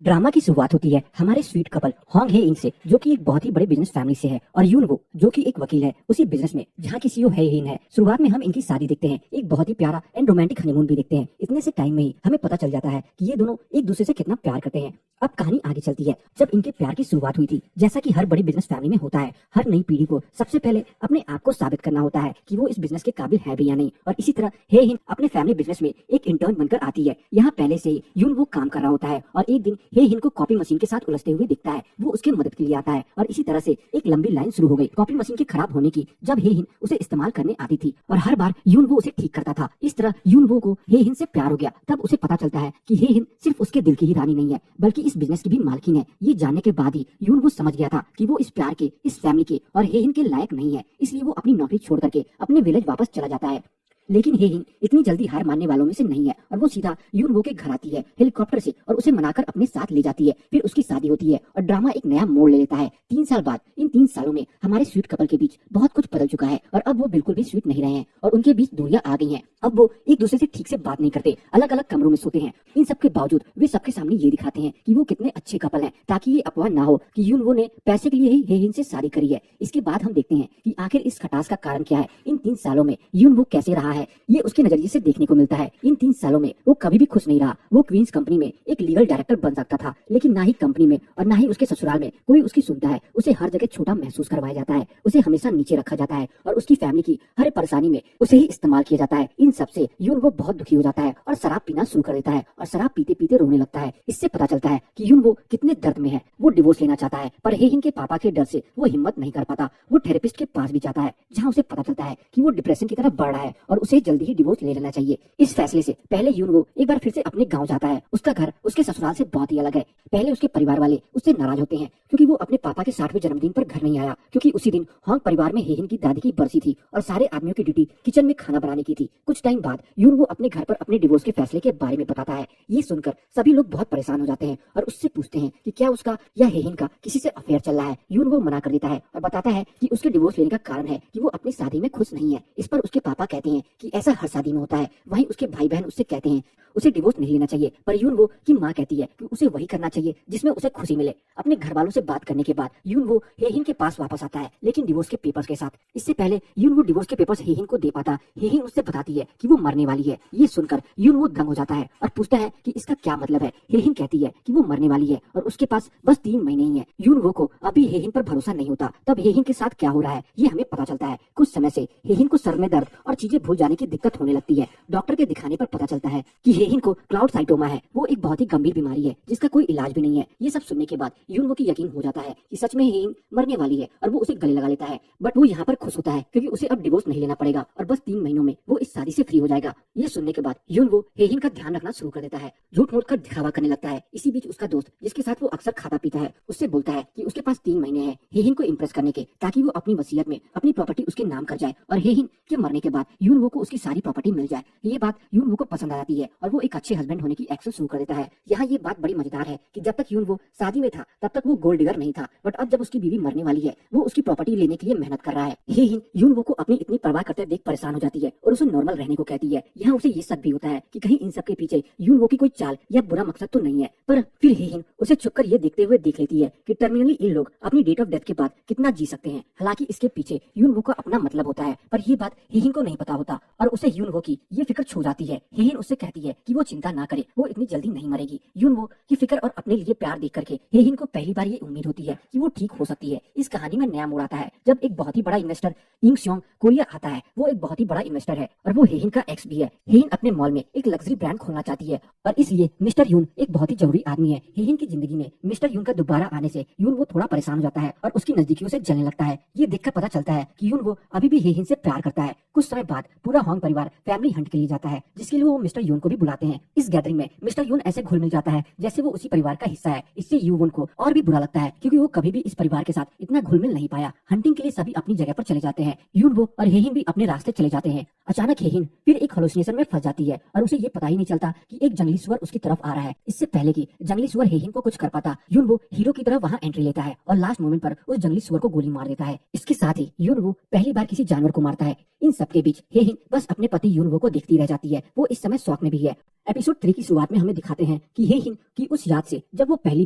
Drama की शुरुआत होती है हमारे स्वीट कपल होंग हे इन से, जो कि एक बहुत ही बड़े बिजनेस फैमिली से है, और यून वो जो कि एक वकील है उसी बिजनेस में जहाँ की सीईओ है इन है। शुरुआत में हम इनकी शादी देखते हैं, एक बहुत ही प्यारा एंड रोमांटिक हनीमून भी देखते हैं। इतने से टाइम में ही हमें पता चल जाता है कि ये दोनों एक दूसरे से कितना प्यार करते हैं। अब कहानी आगे चलती है। जब इनके प्यार की शुरुआत हुई थी, जैसा कि हर बड़ी बिजनेस फैमिली में होता है, हर नई पीढ़ी को सबसे पहले अपने आप को साबित करना होता है कि वो इस बिजनेस के काबिल है भी या नहीं। और इसी तरह हे हिन अपने फैमिली बिजनेस में एक इंटर्न बनकर आती है। यहाँ पहले से ही यून वो काम कर रहा होता है और एक दिन हे हिन को कॉपी मशीन के साथ उलझते हुए दिखता है। वो उसके मदद के लिए आता है और इसी तरह से एक लंबी लाइन शुरू हो गई कॉपी मशीन के खराब होने की, जब हे हिन उसे इस्तेमाल करने आती थी और हर बार यून वो उसे ठीक करता था। इस तरह यून वो को हे हिन से प्यार हो गया। तब उसे पता चलता है कि हे हिन सिर्फ उसके दिल की ही रानी नहीं है, बल्कि इस बिजनेस की भी मालकिन है। ये जानने के बाद ही यून वो समझ गया था कि वो इस प्यार के, इस फैमिली के और हे हिन के लायक नहीं है। इसलिए वो अपनी नौकरी छोड़ करके अपने विलेज वापस चला जाता है। लेकिन हे हिन इतनी जल्दी हार मानने वालों में से नहीं है और वो सीधा यून वो के घर आती है हेलीकॉप्टर से और उसे मनाकर अपने साथ ले जाती है। फिर उसकी शादी होती है और ड्रामा एक नया मोड़ ले लेता है। 3 साल बाद, इन 3 सालों में हमारे स्वीट कपल के बीच बहुत कुछ बदल चुका है और अब वो बिल्कुल भी स्वीट नहीं रहे हैं और उनके बीच दूरियां आ गई हैं। अब वो एक दूसरे से ठीक से बात नहीं करते, अलग अलग कमरों में सोते हैं। इन सब के बावजूद वे सबके सामने ये दिखाते हैं कि वो कितने अच्छे कपल हैं, ताकि ये अफवाह ना हो कि यून वो ने पैसे के लिए ही हे हिन से शादी करी है। इसके बाद हम देखते हैं कि आखिर इस खटास का कारण क्या है। इन 3 सालों में यून वो कैसे रहा है, ये उसके नजरिए से देखने को मिलता है। इन 3 सालों में वो कभी भी खुश नहीं रहा। वो क्वींस कंपनी में एक लीगल डायरेक्टर बन सकता था, लेकिन ना ही कंपनी में और ना ही उसके ससुराल में कोई उसकी सुनता है। उसे हर जगह छोटा महसूस करवाया जाता है, उसे हमेशा नीचे रखा जाता है और उसकी फैमिली की हर परेशानी में उसे ही इस्तेमाल किया जाता है। इन सब से यून वो बहुत दुखी हो जाता है और शराब पीना शुरू कर देता है और शराब पीते पीते रोने लगता है। इससे पता चलता है कि यून वो कितने दर्द में है। वो डिवोर्स लेना चाहता है, पर हे हिन के पापा के डर से वो हिम्मत नहीं कर पाता। वो थेरेपिस्ट के पास भी जाता है, जहाँ उसे पता चलता है कि वो डिप्रेशन की तरफ बढ़ रहा है और उसे जल्दी ही डिवोर्स ले लेना चाहिए। इस फैसले से पहले यून वो एक बार फिर से अपने गांव जाता है। उसका घर उसके ससुराल से बहुत ही अलग है। पहले उसके परिवार वाले उससे नाराज होते हैं क्योंकि वो अपने पापा के 60वें जन्मदिन पर घर नहीं आया, क्योंकि उसी दिन होंग परिवार में हे हिन की दादी की बरसी थी और सारे आदमियों की ड्यूटी किचन में खाना बनाने की थी। कुछ टाइम बाद यून वो अपने घर पर अपने डिवोर्स के फैसले के बारे में बताता है। ये सुनकर सभी लोग बहुत परेशान हो जाते हैं और उससे पूछते हैं कि क्या उसका या हे हिन का किसी से अफेयर चल रहा है। यून वो मना कर देता है और बताता है कि उसके डिवोर्स लेने का कारण है कि वो अपनी शादी में खुश नहीं है। इस पर उसके पापा कहते हैं कि ऐसा हर शादी में होता है। वहीं उसके भाई बहन उससे कहते हैं उसे डिवोर्स नहीं लेना चाहिए, पर यून वो की माँ कहती है कि उसे वही करना चाहिए जिसमें उसे खुशी मिले। अपने घर वालों से बात करने के बाद यून वो हे हिन के पास वापस आता है, लेकिन डिवोर्स के पेपर्स के साथ। इससे पहले यून वो डिवोर्स के पेपर्स हे हिन को दे पाता, हे हिन उससे बताती है कि वो मरने वाली है। ये सुनकर यून वो दंग हो जाता है और पूछता है कि इसका क्या मतलब है। हे हिन कहती है कि वो मरने वाली है और उसके पास बस 3 महीने ही है। यून वो को अभी हे हिन पर भरोसा नहीं होता। तब हे हिन के साथ क्या हो रहा है ये हमें पता चलता है। कुछ समय से हे हिन को सर में दर्द और चीजें भूल जाने की दिक्कत होने लगती है। डॉक्टर के दिखाने पर पता चलता है कि हे हिन को क्लाउड साइटोमा है। वो एक बहुत ही गंभीर बीमारी है जिसका कोई इलाज भी नहीं है। ये सब सुनने के बाद यून वो की यकीन हो जाता है कि सच में हे हिन मरने वाली है और वो उसे गले लगा लेता है। बट वो यहाँ पर खुश होता है क्योंकि उसे अब डिवोर्स नहीं लेना पड़ेगा और बस 3 महीनों में वो इस शादी से फ्री हो जाएगा। ये सुनने के बाद यून वो हे हिन का ध्यान रखना शुरू कर देता है, झूठ मूठ कर दिखावा करने लगता है। इसी बीच उसका दोस्त, जिसके साथ वो अक्सर खाता पीता है, उससे बोलता है कि उसके पास 3 महीने हैं हे हिन को इम्प्रेस करने के, ताकि वो अपनी वसीयत में अपनी प्रॉपर्टी उसके नाम कर जाए और हे हिन के मरने के बाद यून वो को उसकी सारी प्रॉपर्टी मिल जाए। ये बात यून वो को पसंद आ जाती है और वो एक अच्छे हस्बैंड होने की एक्शन शुरू कर देता है। यहाँ ये बात बड़ी मजेदार है कि जब तक यून वो शादी में था तब तक वो गोल्ड डिगर नहीं था, बट अब जब उसकी बीवी मरने वाली है वो उसकी प्रॉपर्टी लेने के लिए मेहनत कर रहा है। हे हिन यून वो को अपनी इतनी परवाह करते देख परेशान हो जाती है और उसे नॉर्मल रहने को कहती है। यहाँ उसे ये शक भी होता है कि कहीं इन सब के पीछे यून वो की कोई चाल या बुरा मकसद तो नहीं है। पर फिर हे हिन उसे छुपकर ये देखते हुए देख लेती है कि टर्मिनली इन लोग अपनी डेट ऑफ डेथ के बाद कितना जी सकते हैं। हालांकि इसके पीछे यून वो का अपना मतलब होता है, पर ये बात हे हिन को नहीं पता होता और उसे यून वो की ये फिक्र छू जाती है। हे हिन उससे कहती है कि वो चिंता ना करे, वो इतनी जल्दी नहीं मरेगी। यून वो की फिक्र और अपने लिए प्यार देख करके हे हिन को पहली बार ये उम्मीद होती है कि वो ठीक हो सकती है। इस कहानी में नया मोड़ आता है जब एक बहुत ही बड़ा इन्वेस्टर इंग स्योंग कोरिया आता है। वो एक बहुत ही बड़ा इन्वेस्टर है और वो हे हिन का एक्स भी है। हे हिन अपने मॉल में एक लग्जरी ब्रांड खोलना चाहती है और इसलिए मिस्टर यून एक बहुत ही जरूरी आदमी है। हे हिन की जिंदगी में मिस्टर यून का दोबारा आने से यून वो थोड़ा परेशान हो जाता है और उसकी नजदीकियों से जलने लगता है। ये देखकर पता चलता है कि यून वो अभी भी हे हिन से प्यार करता है। कुछ समय बाद पूरा होंग परिवार फैमिली हंट के लिए जाता है, जिसके लिए वो मिस्टर यून को भी बुलाते हैं। इस गैदरिंग में मिस्टर यून ऐसे घुल मिल जाता है जैसे वो उसी परिवार का हिस्सा है। इससे यून को और भी बुरा लगता है क्योंकि वो कभी भी इस परिवार के साथ इतना घुल मिल नहीं पाया। हंटिंग के लिए सभी अपनी जगह पर चले जाते हैं। यून वो और हे हिन भी अपने रास्ते चले जाते हैं। अचानक हेहिन फिर एक हेलुसिनेशन में फंस जाती है और उसे ये पता ही नहीं चलता कि एक जंगली सुअर उसकी तरफ आ रहा है। इससे पहले कि जंगली सुअर हेहिन को कुछ कर पाता, युनवो हीरो की तरफ वहाँ एंट्री लेता है और लास्ट मोमेंट पर उस जंगली सुअर को गोली मार देता है। इसके साथ ही युनवो पहली बार किसी जानवर को मारता है। इन सबके बीच हेहिन बस अपने पति युनवो को देखती रह जाती है। वो इस समय शौक में भी है। एपिसोड 3 की शुरुआत में हमें दिखाते हैं कि हेहिन की उस याद से जब वो पहली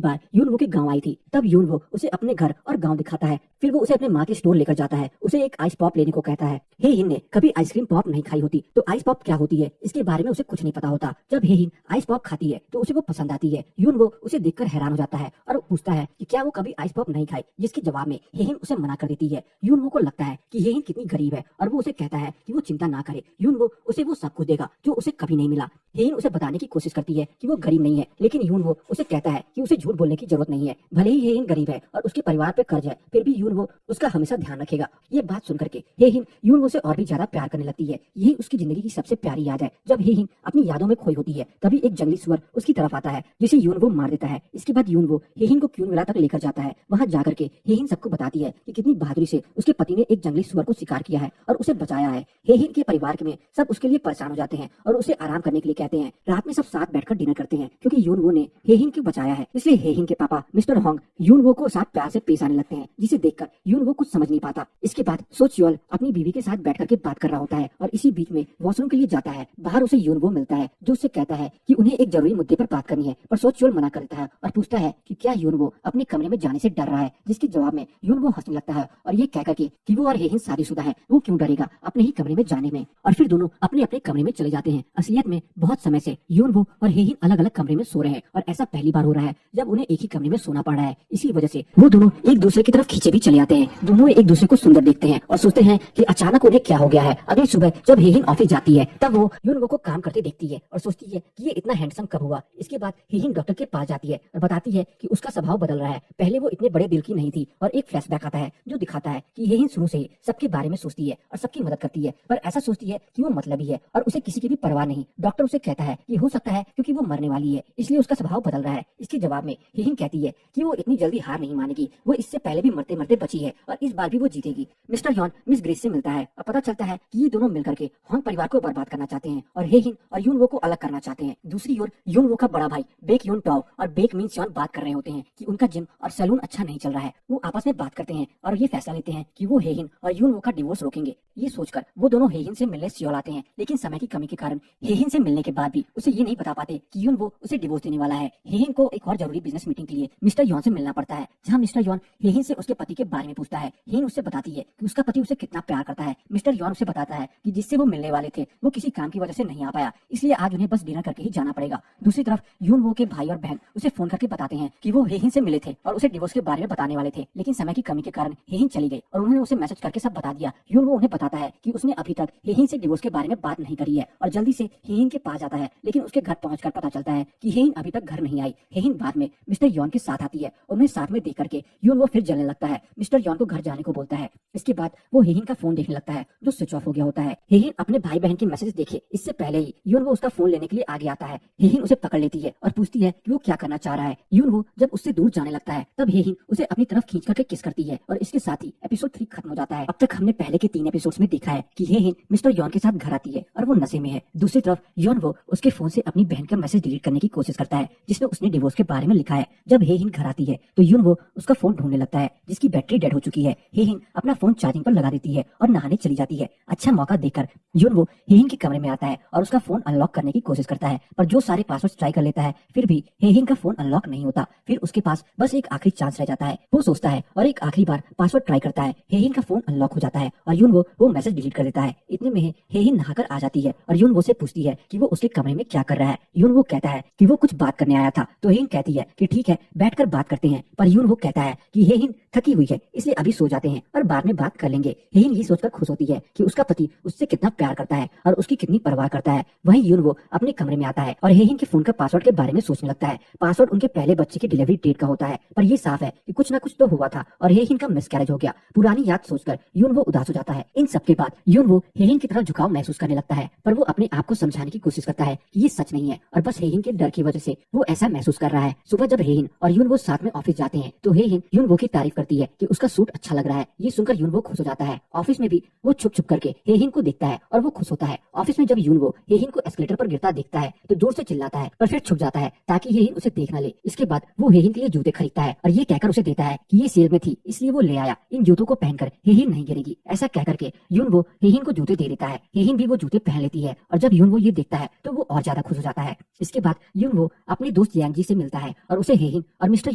बार युनवो के गांव आई थी, तब युनवो उसे अपने घर और गांव दिखाता है। फिर वो उसे अपने माँ के स्टोर लेकर जाता है, उसे एक आइस पॉप लेने को कहता है। हेहिन ने कभी आइसक्रीम पॉप नहीं खाई होती, तो आइस पॉप क्या होती है इसके बारे में उसे कुछ नहीं पता होता। जब हेहिन आइस पॉप खाती है तो उसे वो पसंद आती है। युनवो उसे देखकर हैरान हो जाता है और पूछता है कि क्या वो कभी आइस पॉप नहीं खाई, जिसके जवाब में हेहिन उसे मना कर देती है। युनवो को लगता है कि हेहिन कितनी गरीब है और वो उसे कहता है कि वो चिंता ना करे, युनवो उसे वो सब कुछ देगा जो उसे कभी नहीं मिला। हेहिन उसे बताने की कोशिश करती है कि वो गरीब नहीं है, लेकिन युनवो उसे कहता है कि उसे झूठ बोलने की जरूरत नहीं है। भले ही हेहिन गरीब है और उसके परिवार पे कर्ज है, फिर भी युनवो उसका हमेशा ध्यान रखेगा। ये बात सुनकर के हेहिन युनवो से और भी ज्यादा प्यार करने लगती है। यही उसकी जिंदगी की सबसे प्यारी याद है। जब हेहिन अपनी यादों में खोई होती है, तभी एक जंगली सुअर उसकी तरफ आता है, जिसे युनवो मार देता है। इसके बाद युनवो हेहिन को क्यूनविला तक लेकर जाता है। वहां जाकर के हेहिन सबको बताती है कि कितनी बहादुरी से उसके पति ने एक जंगली सुअर को शिकार किया है और उसे बचाया है। हेहिन के परिवार में सब उसके लिए परेशान हो जाते हैं और उसे आराम करने के लिए कहते हैं। रात में सब साथ बैठकर डिनर करते हैं, क्योंकि युनवो ने हेहिन को बचाया है। इसलिए हेहिन के पापा मिस्टर होंग युनवो को साथ प्यार से पेश आने लगते हैं, जिसे देखकर युनवो कुछ समझ नहीं पाता। इसके बाद सो च्योल अपनी बीवी के साथ बैठ करके बात कर रहा होता है और इसी बीच में वॉशरूम के लिए जाता है। बाहर उसे युनवो मिलता है, जो उससे कहता है कि उन्हें एक जरूरी मुद्दे पर बात करनी है, पर सो च्योल मना करता है और पूछता है कि क्या युनवो अपने कमरे में जाने से डर रहा है, जिसके जवाब में युनवो हंसने लगता है और ये कहकर कि वो और हेहिन शादीशुदा है, वो क्यों डरेगा अपने ही कमरे में जाने में। और फिर दोनों अपने अपने कमरे में चले जाते हैं। असलियत में बहुत समय से युनवो और हेहिन अलग अलग कमरे में सो रहे हैं और ऐसा पहली बार हो रहा है जब उन्हें एक ही कमरे में सोना पड़ रहा है। इसी वजह से वो दोनों एक दूसरे की तरफ खींचे भी चले आते हैं। दोनों एक दूसरे को सुंदर देखते हैं और सोचते हैं कि अचानक उन्हें क्या हो गया है। अगली सुबह जब हेहिन ऑफिस जाती है, तब वो युनवो को काम करते देखती है और सोचती है कि ये इतना हैंडसम कब हुआ। इसके बाद हेहिन डॉक्टर के पास जाती है और बताती है कि उसका स्वभाव बदल रहा है। पहले वो इतने बड़े दिल की नहीं थी और एक फ्लैशबैक आता है जो दिखाता है कि हेहिन शुरू से ही सबके बारे में सोचती है और सबकी मदद करती है, पर ऐसा सोचती है कि वो मतलबी है और उसे किसी की भी परवाह नहीं। डॉक्टर उसे कहता है कि हो सकता है क्योंकि वो मरने वाली है, इसलिए उसका स्वभाव बदल रहा है। इसके जवाब में हेहिन कहती है कि वो इतनी जल्दी हार नहीं मानेगी, वो इससे पहले भी मरते मरते बची है और इस बार भी वो जीतेगी। मिस्टर यॉन मिस ग्रेस से मिलता है और पता चलता है कि ये दोनों मिलकर के होंग परिवार को बर्बाद करना चाहते हैं और हेहिन और युनवो को अलग करना चाहते हैं। दूसरी ओर युनवो का बड़ा भाई बेक युन टॉव और बेक मिन श्योन बात कर रहे होते हैं कि उनका जिम और सैलून अच्छा नहीं चल रहा है। वो आपस में बात करते हैं और ये फैसला लेते हैं कि वो हेहिन और युनवो का डिवोर्स रोकेंगे। ये सोचकर वो दोनों हेहिन से मिलने सियोल आते हैं, लेकिन समय की कमी के कारण हेहिन से मिलने के बाद भी उसे ये नहीं बता पाते कि युनवो उसे डिवोर्स देने वाला है। हेहिन को एक और जरूरी बिजनेस मीटिंग के लिए मिस्टर यॉन से मिलना पड़ता है, जहाँ मिस्टर यॉन हेहिन से उसके पति के बारे में पूछता है। हेहिन उससे बताती है कि उसका पति उसे कितना प्यार करता है। मिस्टर यॉन उसे बताता है कि जिससे वो मिलने वाले थे वो किसी काम की वजह से नहीं आ पाया, इसलिए आज उन्हें बस डिनर करके ही जाना पड़ेगा। दूसरी तरफ युनवो के भाई और बहन उसे फोन करके बताते हैं कि वो हेहिन से मिले थे और उसे डिवोर्स के बारे में बताने वाले थे, लेकिन समय की कमी के कारण हेहिन चली गई और उन्होंने उसे मैसेज करके सब बता दिया। युनवो उन्हें बताता है कि उसने अभी तक हेहिन से डिवोर्स के बारे में बात नहीं करी है और जल्दी से हेहिन के पास जाता है, लेकिन उसके घर पहुंचकर पता चलता है कि हेहिन अभी तक घर नहीं आई। हेहिन बाद में मिस्टर यॉन के साथ आती है, उन्हें साथ में देख करके युनवो फिर जलने लगता है। मिस्टर यॉन को घर जाने को बोलता है। इसके बाद वो हेहिन का फोन देखने लगता है जो स्विच ऑफ हो गया होता है। हेहिन अपने भाई बहन के मैसेज देखे इससे पहले ही युनवो उसका फोन लेने के लिए आगे आता है। हेहिन उसे पकड़ लेती है और पूछती है कि वो क्या करना चाह रहा है। युनवो जब उससे दूर जाने लगता है, तब हेहिन उसे अपनी तरफ खींच करके किस करती है और इसके साथ ही एपिसोड 3 खत्म हो जाता है। अब तक हमने पहले के 3 एपिसोड्स में देखा है कि हेहिन मिस्टर यॉन के साथ घर आती है और वो नशे में है। दूसरी तरफ युनवो उसके फोन से अपनी बहन का मैसेज डिलीट करने की कोशिश करता है, जिसमें उसने डिवोर्स के बारे में लिखा है। जब हेहिन घर आती है तो युनवो उसका फोन ढूंढने लगता है, जिसकी बैटरी डेड हो चुकी है। हेहिन अपना फोन चार्जिंग पर लगा देती है और नहाने चली जाती है। अच्छा मौका देखकर युनवो हेहिन के कमरे में आता है और उसका फोन अनलॉक करने की कोशिश करता है, पर जो सारे पासवर्ड ट्राई कर लेता है, फिर भी हेहिन का फोन अनलॉक नहीं होता। फिर उसके पास बस एक आखिरी चांस रह जाता है। वो सोचता है और एक आखिरी बार पासवर्ड ट्राई करता है। हेहिन का फोन अनलॉक हो जाता है और युनवो वो मैसेज डिलीट कर देता है। इतने में हेहिन नहाकर आ जाती है और युनवो से पूछती है कि वो उसके कमरे में क्या कर रहा है। युनवो कहता है कि वो कुछ बात करने आया था, तो हेहिन कहती है कि ठीक है बैठकर बात करते हैं, पर युनवो कहता है कि हेहिन थकी हुई है इसलिए अभी सो जाते हैं और बाद में बात कर लेंगे। हेहिन ये सोचकर खुश होती है कि उसका पति उससे कितना प्यार करता है और उसकी कितनी परवाह करता है। वहीं युनवो अपने कमरे में आता है और हेहिन के फोन का पासवर्ड के बारे में सोचने लगता है। पासवर्ड उनके पहले बच्चे की डिलीवरी डेट का होता है, पर ये साफ है कि कुछ ना कुछ तो हुआ था और हेहिन का मिसकैरेज हो गया। पुरानी याद सोचकर युनवो उदास हो जाता है। इन सबके बाद युनवो हेहिन की तरफ झुकाव महसूस करने लगता है, पर वो अपने आप को समझाने की कोशिश करता है कि ये सच नहीं है और बस हेहिन के डर की वजह से वो ऐसा महसूस कर रहा है। सुबह जब हेहिन और युनवो साथ में ऑफिस जाते हैं तो हेहिन युनवो की तारीफ करती है कि उसका सूट अच्छा लग रहा है। ये सुनकर युनवो खुश हो जाता है। ऑफिस में भी वो छुप छुप करके हेहिन को देखता है और वो खुश होता है। ऑफिस में जब यूनवो हेहिन को एस्केलेटर पर गिरता देखता है तो जोर से चिल्लाता है, पर फिर छुप जाता है ताकि हेहिन उसे देख न ले। इसके बाद वो हेहिन के लिए जूते खरीदता है और ये कहकर उसे देता है कि ये सेल में थी इसलिए वो ले आया, इन जूतों को पहनकर हेहिन नहीं गिरेगी। ऐसा कहकर के यूनवो हेहिन को जूते दे देता है। हेहिन भी वो जूते पहन लेती है और जब यूनवो ये देखता है तो वो और ज्यादा खुश हो जाता है। इसके बाद यूनवो अपने दोस्त यांग से मिलता है और उसे हेहिन और मिस्टर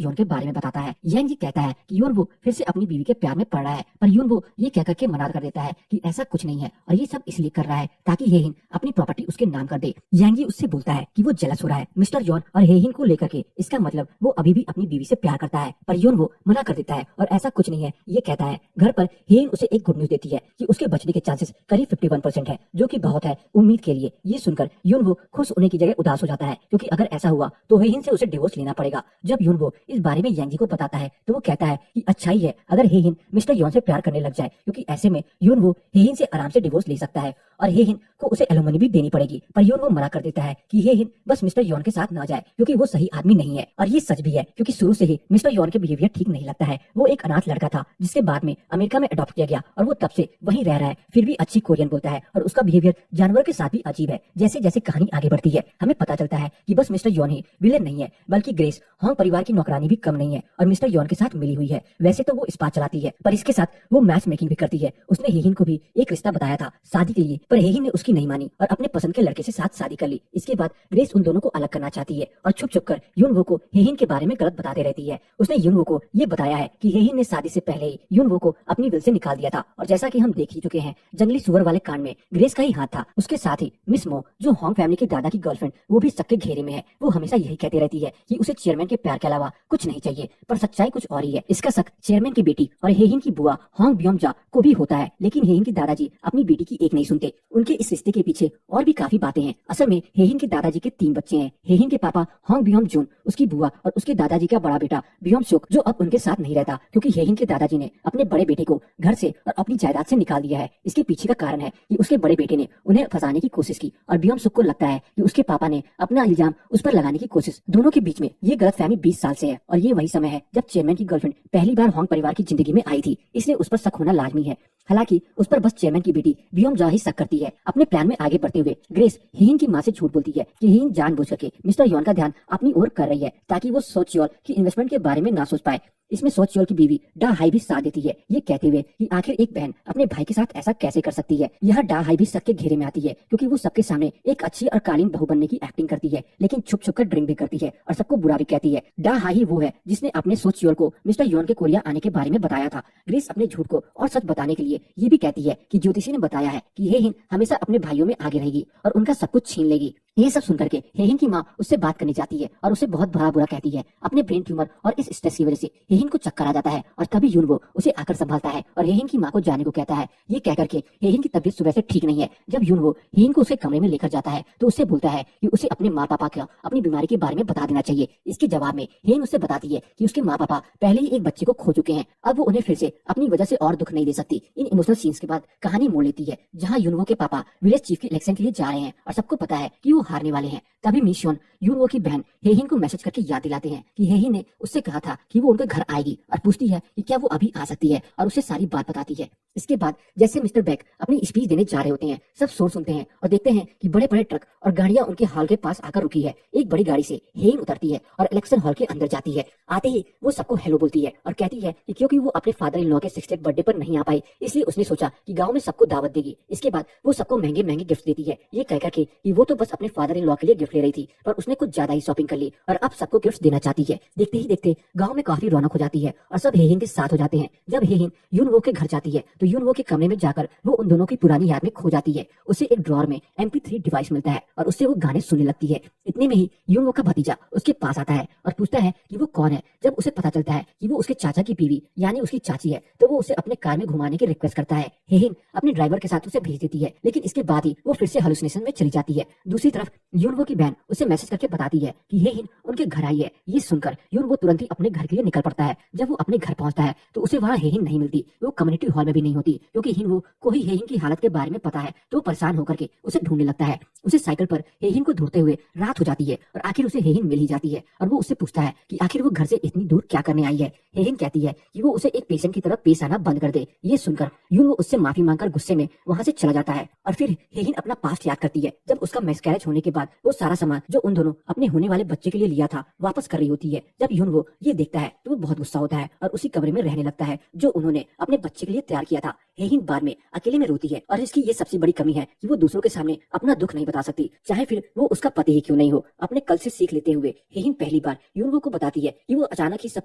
योन के बारे में बताता है। यांग कहता है कि यूनवो फिर से अपनी बीवी के प्यार में पड़ रहा है, पर यूनवो ये कहकर के मना कर देता है कि ऐसा कुछ नहीं है और ये सब इसलिए कर रहा है ताकि हेहिन अपनी प्रॉपर्टी उसके नाम कर दे। यांग उससे बोलता है कि वो जेलस हो रहा है मिस्टर योन और हेहिन को लेकर के, इसका मतलब वो अभी भी अपनी बीवी से प्यार करता है। पर यूनवो मना कर देता है और ऐसा कुछ नहीं है ये कहता है। घर पर हेहिन उसे एक गुड न्यूज देती है कि उसके बचने के चांसेस करीब 51% है, जो कि बहुत है उम्मीद के लिए। ये सुनकर यूनवो खुश होने की जगह उदास हो जाता है, क्योंकि अगर ऐसा हुआ तो हेहिन से उसे डिवोर्स लेना पड़ेगा। जब यूनवो इस बारे में यांग को बताता है तो वो कहता है कि अच्छा ही है अगर हेहिन मिस्टर योन से प्यार करने लग जाए, क्योंकि ऐसे में यूनवो हेहिन से आराम से डिवोर्स ले सकता है और हेहिन को उसे एलिमनी भी देनी पड़ेगी। पर यूनवो मना कर देता है कि हेहिन बस मिस्टर योन के साथ ना जाए, क्योंकि वो सही आदमी नहीं है। और ये सच भी है, क्योंकि शुरू से ही मिस्टर योन के बिहेवियर ठीक नहीं लगता है। वो एक अनाथ लड़का था जिससे बाद में अमेरिका में अडॉप्ट किया गया और वो तब से वहीं रह रहा है, फिर भी अच्छी कोरियन बोलता है और उसका बिहेवियर जानवर के साथ भी अजीब है। जैसे जैसे कहानी आगे बढ़ती है हमें पता चलता है कि बस मिस्टर योन ही विलेन नहीं है, बल्कि ग्रेस होंग परिवार की नौकरानी भी कम नहीं है और मिस्टर योन के साथ मिली हुई है। वैसे तो वो स्पा चलाती है, पर इसके साथ वो मैच मेकिंग भी करती है। उसने हेहिन को भी एक रिश्ता बताया था शादी के लिए, पर हेहिन ने उसकी नहीं मानी और अपने पसंद के लड़के से साथ शादी कर ली। इसके बाद ग्रेस उन दोनों को अलग करना चाहती है और छुप छुप कर यूनवो को हेहिन के बारे में गलत बताते रहती है। उसने यूनवो को ये बताया है कि हेहिन ने शादी से पहले ही यूनवो को अपनी विल से निकाल दिया था, और जैसा कि हम देख ही चुके हैं जंगली सुअर वाले कांड में ग्रेस का ही हाथ था। उसके साथ ही मिस मो, जो होंग फैमिली के दादा की गर्लफ्रेंड, वो भी शक के घेरे में है। वो हमेशा यही कहती रहती है कि उसे चेयरमैन के प्यार के अलावा कुछ नहीं चाहिए, पर सच्चाई कुछ और ही है। इसका शक चेयरमैन की बेटी और हेहिन की बुआ होंग ब्योम-जा को भी होता है, लेकिन हेहिन के दादाजी अपनी बेटी की एक नहीं सुनते। उनके इस रिश्ते के पीछे और भी काफी बातें हैं। असल में हेहिन के दादाजी के 3 बच्चे हैं। हेहिन के पापा होंग ब्योम-जुन, उसकी बुआ और उसके दादाजी का बड़ा बेटा ब्योम-सुक, जो अब उनके साथ नहीं रहता क्योंकि हेहिन के दादाजी ने अपने बड़े बेटे को घर से और अपनी जायदाद से निकाल दिया है। इसके पीछे का कारण है कि उसके बड़े बेटे ने उन्हें फंसाने की कोशिश की और ब्योम-सुक को लगता है कि उसके पापा ने अपना इल्जाम उस पर लगाने की कोशिश। दोनों के बीच में ये गलतफहमी 20 साल से है और ये वही समय है जब चेयरमैन की गर्लफ्रेंड पहली बार होंग परिवार की जिंदगी में आई थी, इसलिए उस पर शक होना लाजमी है। हालांकि उस पर बस चेयरमैन की बेटी ब्योम-जा ही शक करती है। अपने प्लान में आगे बढ़ते हुए ग्रेस हेहिन की मां से झूठ बोलती है कि हेहिन जानबूझ करके मिस्टर योन का ध्यान अपनी ओर कर रही है ताकि वो सोचियोल की इन्वेस्टमेंट के बारे में ना सोच पाए। इसमें सोचियोल की बीवी डा हाई भी साथ देती है, ये कहते हुए कि आखिर एक बहन अपने भाई के साथ ऐसा कैसे कर सकती है। यह डा हाई भी शक के घेरे में आती है, क्योंकि वो सबके सामने एक अच्छी और कालीन बहू बनने की एक्टिंग करती है, लेकिन छुप छुप कर ड्रिंक भी करती है और सबको बुरा भी कहती है। डा हाई वो है जिसने अपने सोचियोल को मिस्टर योन के कोरिया आने के बारे में बताया था। ग्रेस अपने झूठ को और सच बताने के लिए ये भी कहती है कि ज्योतिषी ने बताया है कि हेहिन हमेशा अपने भाइयों में आगे रहेगी और उनका सब कुछ छीन लेगी। ये सब सुनकर के हेहिन की माँ उससे बात करने जाती है और उसे बहुत बुरा बुरा कहती है। अपने ब्रेन ट्यूमर और इस स्ट्रेस की वजह से हेहिन को चक्कर आ जाता है और तभी यूनवो उसे आकर संभालता है और हेहिन की माँ को जाने को कहता है। ये कहकर के हेहिन की तबीयत सुबह से ठीक नहीं है। जब यूनवो हेहिन को उसके कमरे में लेकर जाता है तो उससे बोलता है कि उसे अपने माँ पापा का अपनी बीमारी के बारे में बता देना चाहिए। इसके जवाब में हेहिन उससे बताती है कि उसके माँ पापा पहले ही एक बच्चे को खो चुके हैं, अब वो उन्हें फिर से अपनी वजह से और दुख नहीं दे सकती। इन इमोशनल सीन्स के बाद कहानी मोड़ लेती है, जहाँ यूनवो के पापा विलेज चीफ के इलेक्शन के लिए जा रहे हैं और सबको पता है कि वो हारने वाले हैं। तभी मिशोन यूनवो की बहन हेहिन को मैसेज करके याद दिलाते हैं कि हेहिन ने उससे कहा था कि वो उनके घर आएगी और पूछती है कि क्या वो अभी आ सकती है और उसे सारी बात बताती है। इसके बाद जैसे मिस्टर बेक अपनी स्पीच देने जा रहे होते हैं, सब शोर सुनते हैं और देखते हैं कि बड़े बड़े ट्रक और गाड़ियां उनके हॉल के पास आकर रुकी है। एक बड़ी गाड़ी से हेहिन उतरती है और इलेक्शन हॉल के अंदर जाती है। आते ही वो सबको हेलो बोलती है और कहती है कि क्योंकि वो अपने फादर इन लॉ के 60th बर्थडे पर नहीं आ पाई, इसलिए उसने सोचा कि गाँव में सबको दावत देगी। इसके बाद वो सबको महंगे महंगे गिफ्ट देती है, ये कहकर के कि वो तो बस अपने फादर इन लॉ के लिए गिफ्ट ले रही थी, पर उसने कुछ ज्यादा ही शॉपिंग कर ली और अब सबको गिफ्ट देना चाहती है। देखते ही देखते गांव में काफी रौनक हो जाती है और सब हेहिन के साथ हो जाते हैं। जब हेहिन यूनवो के घर जाती है तो यूनवो के कमरे में जाकर वो उन दोनों की पुरानी याद में खो जाती है। उसे एक ड्रॉर में MP3 डिवाइस मिलता है और उससे वो गाने सुनने लगती है। इतने में ही यूनवो का भतीजा उसके पास आता है और पूछता है कि वो कौन है। जब उसे पता चलता है कि वो उसके चाचा की बीवी यानी उसकी चाची है, तो वो उसे अपने कार में घुमाने की रिक्वेस्ट करता है। हेहिन अपने ड्राइवर के साथ उसे भेज देती है, लेकिन इसके बाद ही वो फिर से हेलुसिनेशन में चली जाती है। दूसरी तरफ यूनवो की बहन उसे मैसेज करके बताती है कि हेहिन उनके घर आई है। ये सुनकर यूनवो तुरंत ही अपने घर के लिए निकल पड़ता है। जब वो अपने घर पहुंचता है तो उसे वहाँ हेहिन नहीं मिलती, वो कम्युनिटी हॉल में भी नहीं होती, क्योंकि यूनवो को ही हेहिन की हालत के बारे में पता है। तो परेशान होकर के उसे ढूंढने लगता है। उसे साइकिल पर हेहिन को ढूंढते हुए रात हो जाती है और आखिर उसे हेहिन मिल ही जाती है और वो उससे पूछता है कि आखिर वो घर से इतनी दूर क्या करने आई है। हेहिन कहती है कि वो उसे एक पेशेंट की तरह पेश आना बंद कर दे। ये सुनकर यूनवो उससे माफी मांगकर गुस्से में वहाँ से चला जाता है और फिर हेहिन अपना पास्ट याद करती है। जब उसका मिसकैरेज होने के बाद वो सारा सामान जो उन दोनों अपने होने वाले बच्चे के लिए लिया था वापस कर रही होती है। जब यूनवो ये देखता है तो वो बहुत गुस्सा होता है और उसी कमरे में रहने लगता है जो उन्होंने अपने बच्चे के लिए तैयार किया था। हेहिन बाद में अकेले में रोती है और इसकी ये सबसे बड़ी कमी है कि वो दूसरों के सामने अपना दुख नहीं बता सकती, चाहे फिर वो उसका पति ही क्यों नहीं हो। अपने कल से सीख लेते हुए हेहिन पहली बार यूनवो को बताती है कि वो अचानक ही सब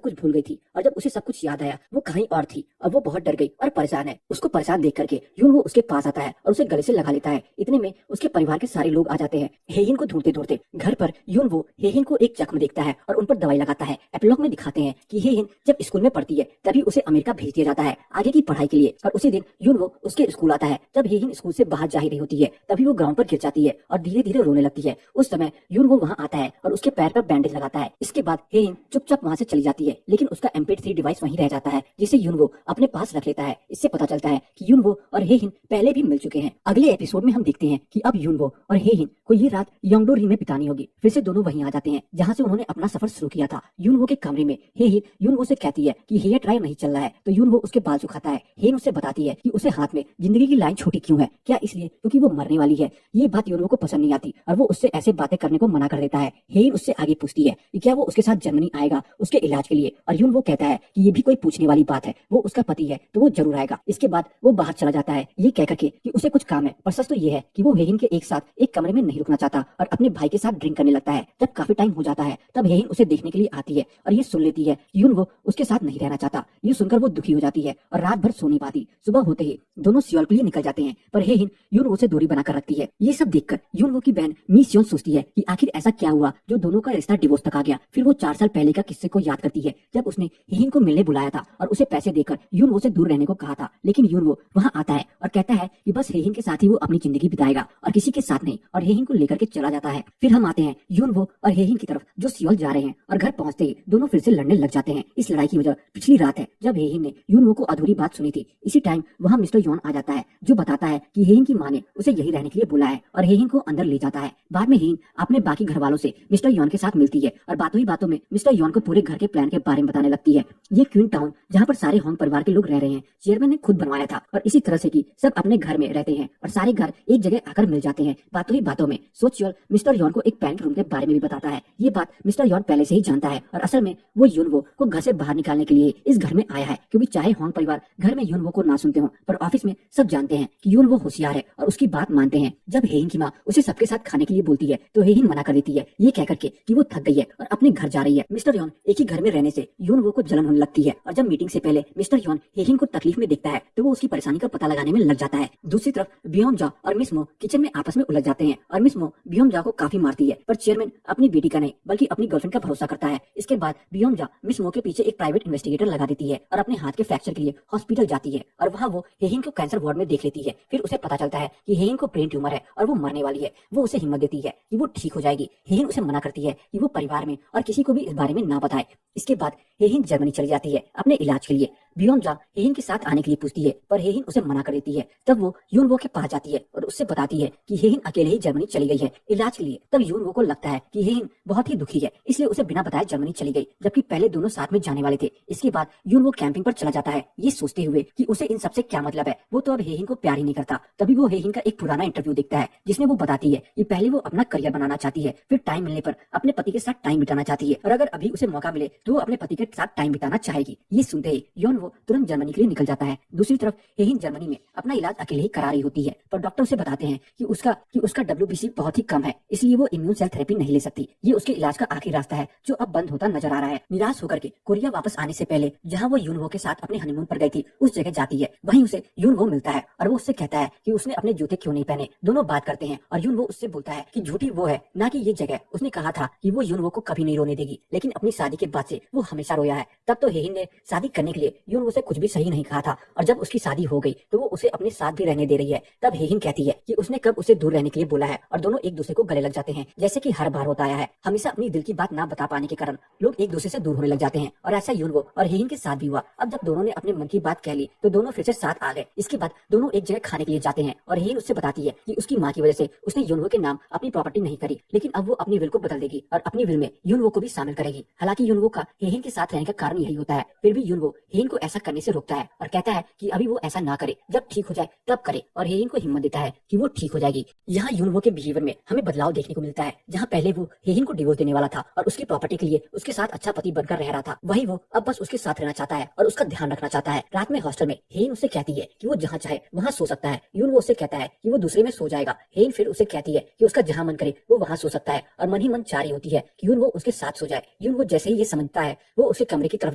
कुछ भूल गई थी और जब उसे सब कुछ याद आया वो कहीं और थी और वो बहुत डर गई और परेशान है। उसको परेशान देख करके यूनवो उसके पास आता है और उसे गले से लगा लेता है। इतने में उसके परिवार के सारे लोग आ जाते हैं। हेहिन को ढूंढते ढूंढते घर पर यूनवो हेहिन को एक जख्म देखता है और उन पर दवाई लगाता है। एपिलॉग में दिखाते हैं कि हेहिन जब स्कूल में पढ़ती है तभी उसे अमेरिका भेज दिया जाता है आगे की पढ़ाई के लिए और उसी दिन यूनवो उसके स्कूल आता है। जब हेहिन स्कूल से बाहर जा ही रही होती है तभी वो ग्राउंड पर गिर जाती है और धीरे धीरे रोने लगती है। उस समय यूनवो वहाँ आता है और उसके पैर पर बैंडेज लगाता है। इसके बाद हेहिन चुपचाप वहाँ से चली जाती है, लेकिन उसका MP3 डिवाइस वहीं रह जाता है जिसे यूनवो अपने पास रख लेता है। इससे पता चलता है कि यूनवो और हेहिन पहले भी मिल चुके हैं। अगले एपिसोड में हम देखते हैं कि अब यूनवो और हेहिन को ये रात योंगडो-री में बितानी होगी। फिर से दोनों वहीं आ जाते हैं जहाँ से उन्होंने अपना सफर शुरू किया था। यूनवो के कमरे में हेहिन यूनवो से कहती है कि हेयर ड्रायर नहीं चल रहा है तो यूनवो उसके बाल सुखाता है। हेहिन उससे बताती है कि उसे हाथ में जिंदगी की लाइन छोटी क्यों है, क्या इसलिए क्योंकि वो मरने वाली है। ये बात यूनवो को पसंद नहीं आती और वो उससे ऐसे बातें करने को मना कर देता है। हेहिन उससे आगे पूछती है कि क्या वो उसके साथ जर्मनी आएगा उसके इलाज के लिए और यूनवो कहता है कि ये भी कोई पूछने वाली बात है, वो उसका पति है तो वो जरूर आएगा। इसके बाद वो बाहर चला जाता है ये कह करके कि उसे कुछ काम है, पर सच तो ये है कि वो हेहिन के एक साथ एक कमरे में नहीं रुकना चाहता और अपने भाई के साथ ड्रिंक करने लगता है। जब काफी टाइम हो जाता है तब हेहिन उसे देखने के लिए आती है और ये सुन लेती है यूनवो उसके साथ नहीं रहना चाहता। ये सुनकर वो दुखी हो जाती है और रात भर सो नहीं पाती। सुबह होते ही दोनों सियोल के लिए निकल जाते हैं पर हेहिन यूनवो से दूरी बनाकर रखती है। ये सब देखकर यूनवो की बहन मी सियोन सोचती है कि आखिर ऐसा क्या हुआ जो दोनों का रिश्ता डिवोर्स तक आ गया। फिर वो 4 साल पहले का किस्से को याद करती है जब उसने हेहिन को मिलने बुलाया था और उसे पैसे देकर यूनवो से दूर रहने को कहा था, लेकिन यूनवो वहाँ आता है और कहता है कि बस हेहिन के साथ ही वो अपनी जिंदगी बिताएगा और किसी के साथ नहीं, और हेहिन को लेकर के चला जाता है। फिर हम आते हैं यूनवो और हेहिन की तरफ जो सियोल जा रहे हैं और घर पहुंचते ही दोनों फिर से लड़ने लग जाते हैं। इस लड़ाई की वजह पिछली रात है जब हेहिन ने यूनवो को अधूरी बात सुनी थी। इसी टाइम वहाँ मिस्टर यॉन आ जाता है जो बताता है कि हेहिन की माँ ने उसे यही रहने के लिए बुलाया है और हेहिन को अंदर ले जाता है। बाद में हेहिन अपने बाकी घर वालों से मिस्टर यॉन के साथ मिलती है और बातों ही बातों में मिस्टर यॉन को पूरे घर के प्लान के बारे में बताने लगती है। ये क्वीन टाउन जहाँ पर सारे होंग परिवार के लोग रह रहे हैं चेयरमैन ने खुद बनवाया था और इसी तरह से कि सब अपने घर में रहते हैं और सारे घर एक जगह आकर मिल जाते हैं। बातों ही बातों में सोचियल मिस्टर यॉन को एक पैंट रूम के बारे में भी बताता है। ये बात मिस्टर यॉन पहले से ही जानता है और असल में वो यूनवो को घर से बाहर निकालने के लिए इस घर में आया है, क्योंकि चाहे होंग परिवार घर में यूनवो को ना सुनते हो पर ऑफिस में सब जानते हैं कि यूनवो होशियार है और उसकी बात मानते हैं। जब हेहिन की माँ उसे सबके साथ खाने के लिए बोलती है तो हेहिन मना कर देती है ये कह करके कि वो थक गई है और अपने घर जा रही है। मिस्टर यॉन एक ही घर में रहने से यूनवो को जलन होने लगती है और जब मीटिंग से पहले मिस्टर यॉन हेहिन को तकलीफ में देखता है तो वो उसकी परेशानी का पता लगाने में लग जाता है। दूसरी तरफ बियोंजा और मिस मो किचन में आपस में उलझ जाते हैं और मिस मो बियोंजा को काफी मारती है, पर चेयरमैन अपनी बेटी का नहीं बल्कि अपनी गर्लफ्रेंड का भरोसा करता है। इसके बाद बियोंजा मिस मो के पीछे एक प्राइवेट इन्वेस्टिगेटर लगा देती है और अपने हाथ के फ्रैक्चर के लिए हॉस्पिटल जाती है और वहाँ वो हेहिन को कैंसर वार्ड में देख लेती है। फिर उसे पता चलता है कि हेहिन को ब्रेन ट्यूमर है और वो मरने वाली है। वो उसे हिम्मत देती है कि वो ठीक हो जाएगी। हेहिन उसे मना करती है कि वो परिवार में और किसी को भी इस बारे में ना बताए। इसके बाद हेहिन जर्मनी चली जाती है अपने इलाज के लिए। बियोंजा हेहिन के साथ आने के लिए पूछती है पर हेहिन उसे मना कर देती है। तब वो यूनवो के पास जाती है और उससे बताती है कि हेहिन अकेले ही जर्मनी चली गई है इलाज के लिए। तब यूनवो को लगता है कि हेहिन बहुत ही दुखी है इसलिए उसे बिना बताए जर्मनी चली गई, जबकि पहले दोनों साथ में जाने वाले थे। इसके बाद यूनवो कैंपिंग पर चला जाता है ये सोचते हुए कि उसे इन सबसे क्या मतलब है, वो तो अब हेहिन को प्यार ही नहीं करता। तभी वो हेहिन का एक पुराना इंटरव्यू देखता है जिसमें वो बताती है कि पहले वो अपना करियर बनाना चाहती है, फिर टाइम मिलने पर अपने पति के साथ टाइम बिताना चाहती है और अगर अभी उसे मौका मिले तो वो अपने पति के साथ टाइम बिताना चाहेगी। ये सुनते ही यूनवो तुरंत जर्मनी के लिए निकल जाता है। दूसरी तरफ हेहिन जर्मनी में अपना इलाज अकेले ही करा रही होती है पर डॉक्टर उसे बताते हैं कि उसका WBC बहुत ही कम है इसलिए वो इम्यून सेल थेरेपी नहीं ले सकती। ये उसके इलाज का आखिरी रास्ता है जो अब बंद होता नजर आ रहा है। निराश होकर के कोरिया वापस आने से पहले जहाँ वो यूनवो के साथ अपने हनीमून पर गई थी उस जगह जाती है। वहीं उसे यूनवो मिलता है और वो उससे कहता है कि उसने अपने जूते क्यों नहीं पहने। दोनों बात करते हैं और यूनवो उससे बोलता है कि झूठी वो है ना कि ये जगह। उसने कहा था कि वो यूनवो को कभी नहीं रोने देगी, लेकिन अपनी शादी के बाद से वो हमेशा रोया है। तब तो हेहिन ने शादी करने के लिए यून उसे कुछ भी सही नहीं कहा था और जब उसकी शादी हो गई तो वो उसे अपने साथ भी रहने दे रही है। तब हेहिन कहती है कि उसने कब उसे दूर रहने के लिए बोला है और दोनों एक दूसरे को गले लग जाते हैं। जैसे कि हर बार होता आया है, हमेशा अपनी दिल की बात ना बता पाने के कारण लोग एक दूसरे से दूर होने लग जाते हैं और ऐसा यूनवो और हेहिन के साथ भी हुआ। अब जब दोनों ने अपने मन की बात कह ली तो दोनों फिर से साथ आ गए। इसके बाद दोनों एक जगह खाने के लिए जाते हैं और हेहिन उससे बताती है कि उसकी माँ की वजह से उसने यूनवो के नाम अपनी प्रॉपर्टी नहीं करी, लेकिन अब वो अपनी विल को बदल देगी और अपनी विल में यूनवो को भी शामिल करेगी। हालांकि यूनवो का हेहिन के साथ रहने का कारण यही होता है, फिर भी यूनवो हेहिन को ऐसा करने से रोकता है और कहता है कि अभी वो ऐसा ना करे, जब ठीक हो जाए तब करे, और हेहिन को हिम्मत देता है कि वो ठीक हो जाएगी। यहाँ यूनवो के बिहेवियर में हमें बदलाव देखने को मिलता है। जहाँ पहले वो हेहिन को डिवोर्स देने वाला था और उसकी प्रॉपर्टी के लिए उसके साथ अच्छा पति बनकर रह रहा था, वही वो अब बस उसके साथ रहना चाहता है और उसका ध्यान रखना चाहता है। रात में हॉस्टल में हेहिन उससे कहती है कि वो जहाँ चाहे वहाँ सो सकता है। यूनवो उससे कहता है कि वो दूसरे में सो जाएगा। हेहिन फिर उसे कहती है कि उसका जहाँ मन करे वो वहाँ सो सकता है और मन ही मन चाह रही होती है कि यूनवो उसके साथ सो जाए। यूनवो जैसे ही ये समझता है वो उसके कमरे की तरफ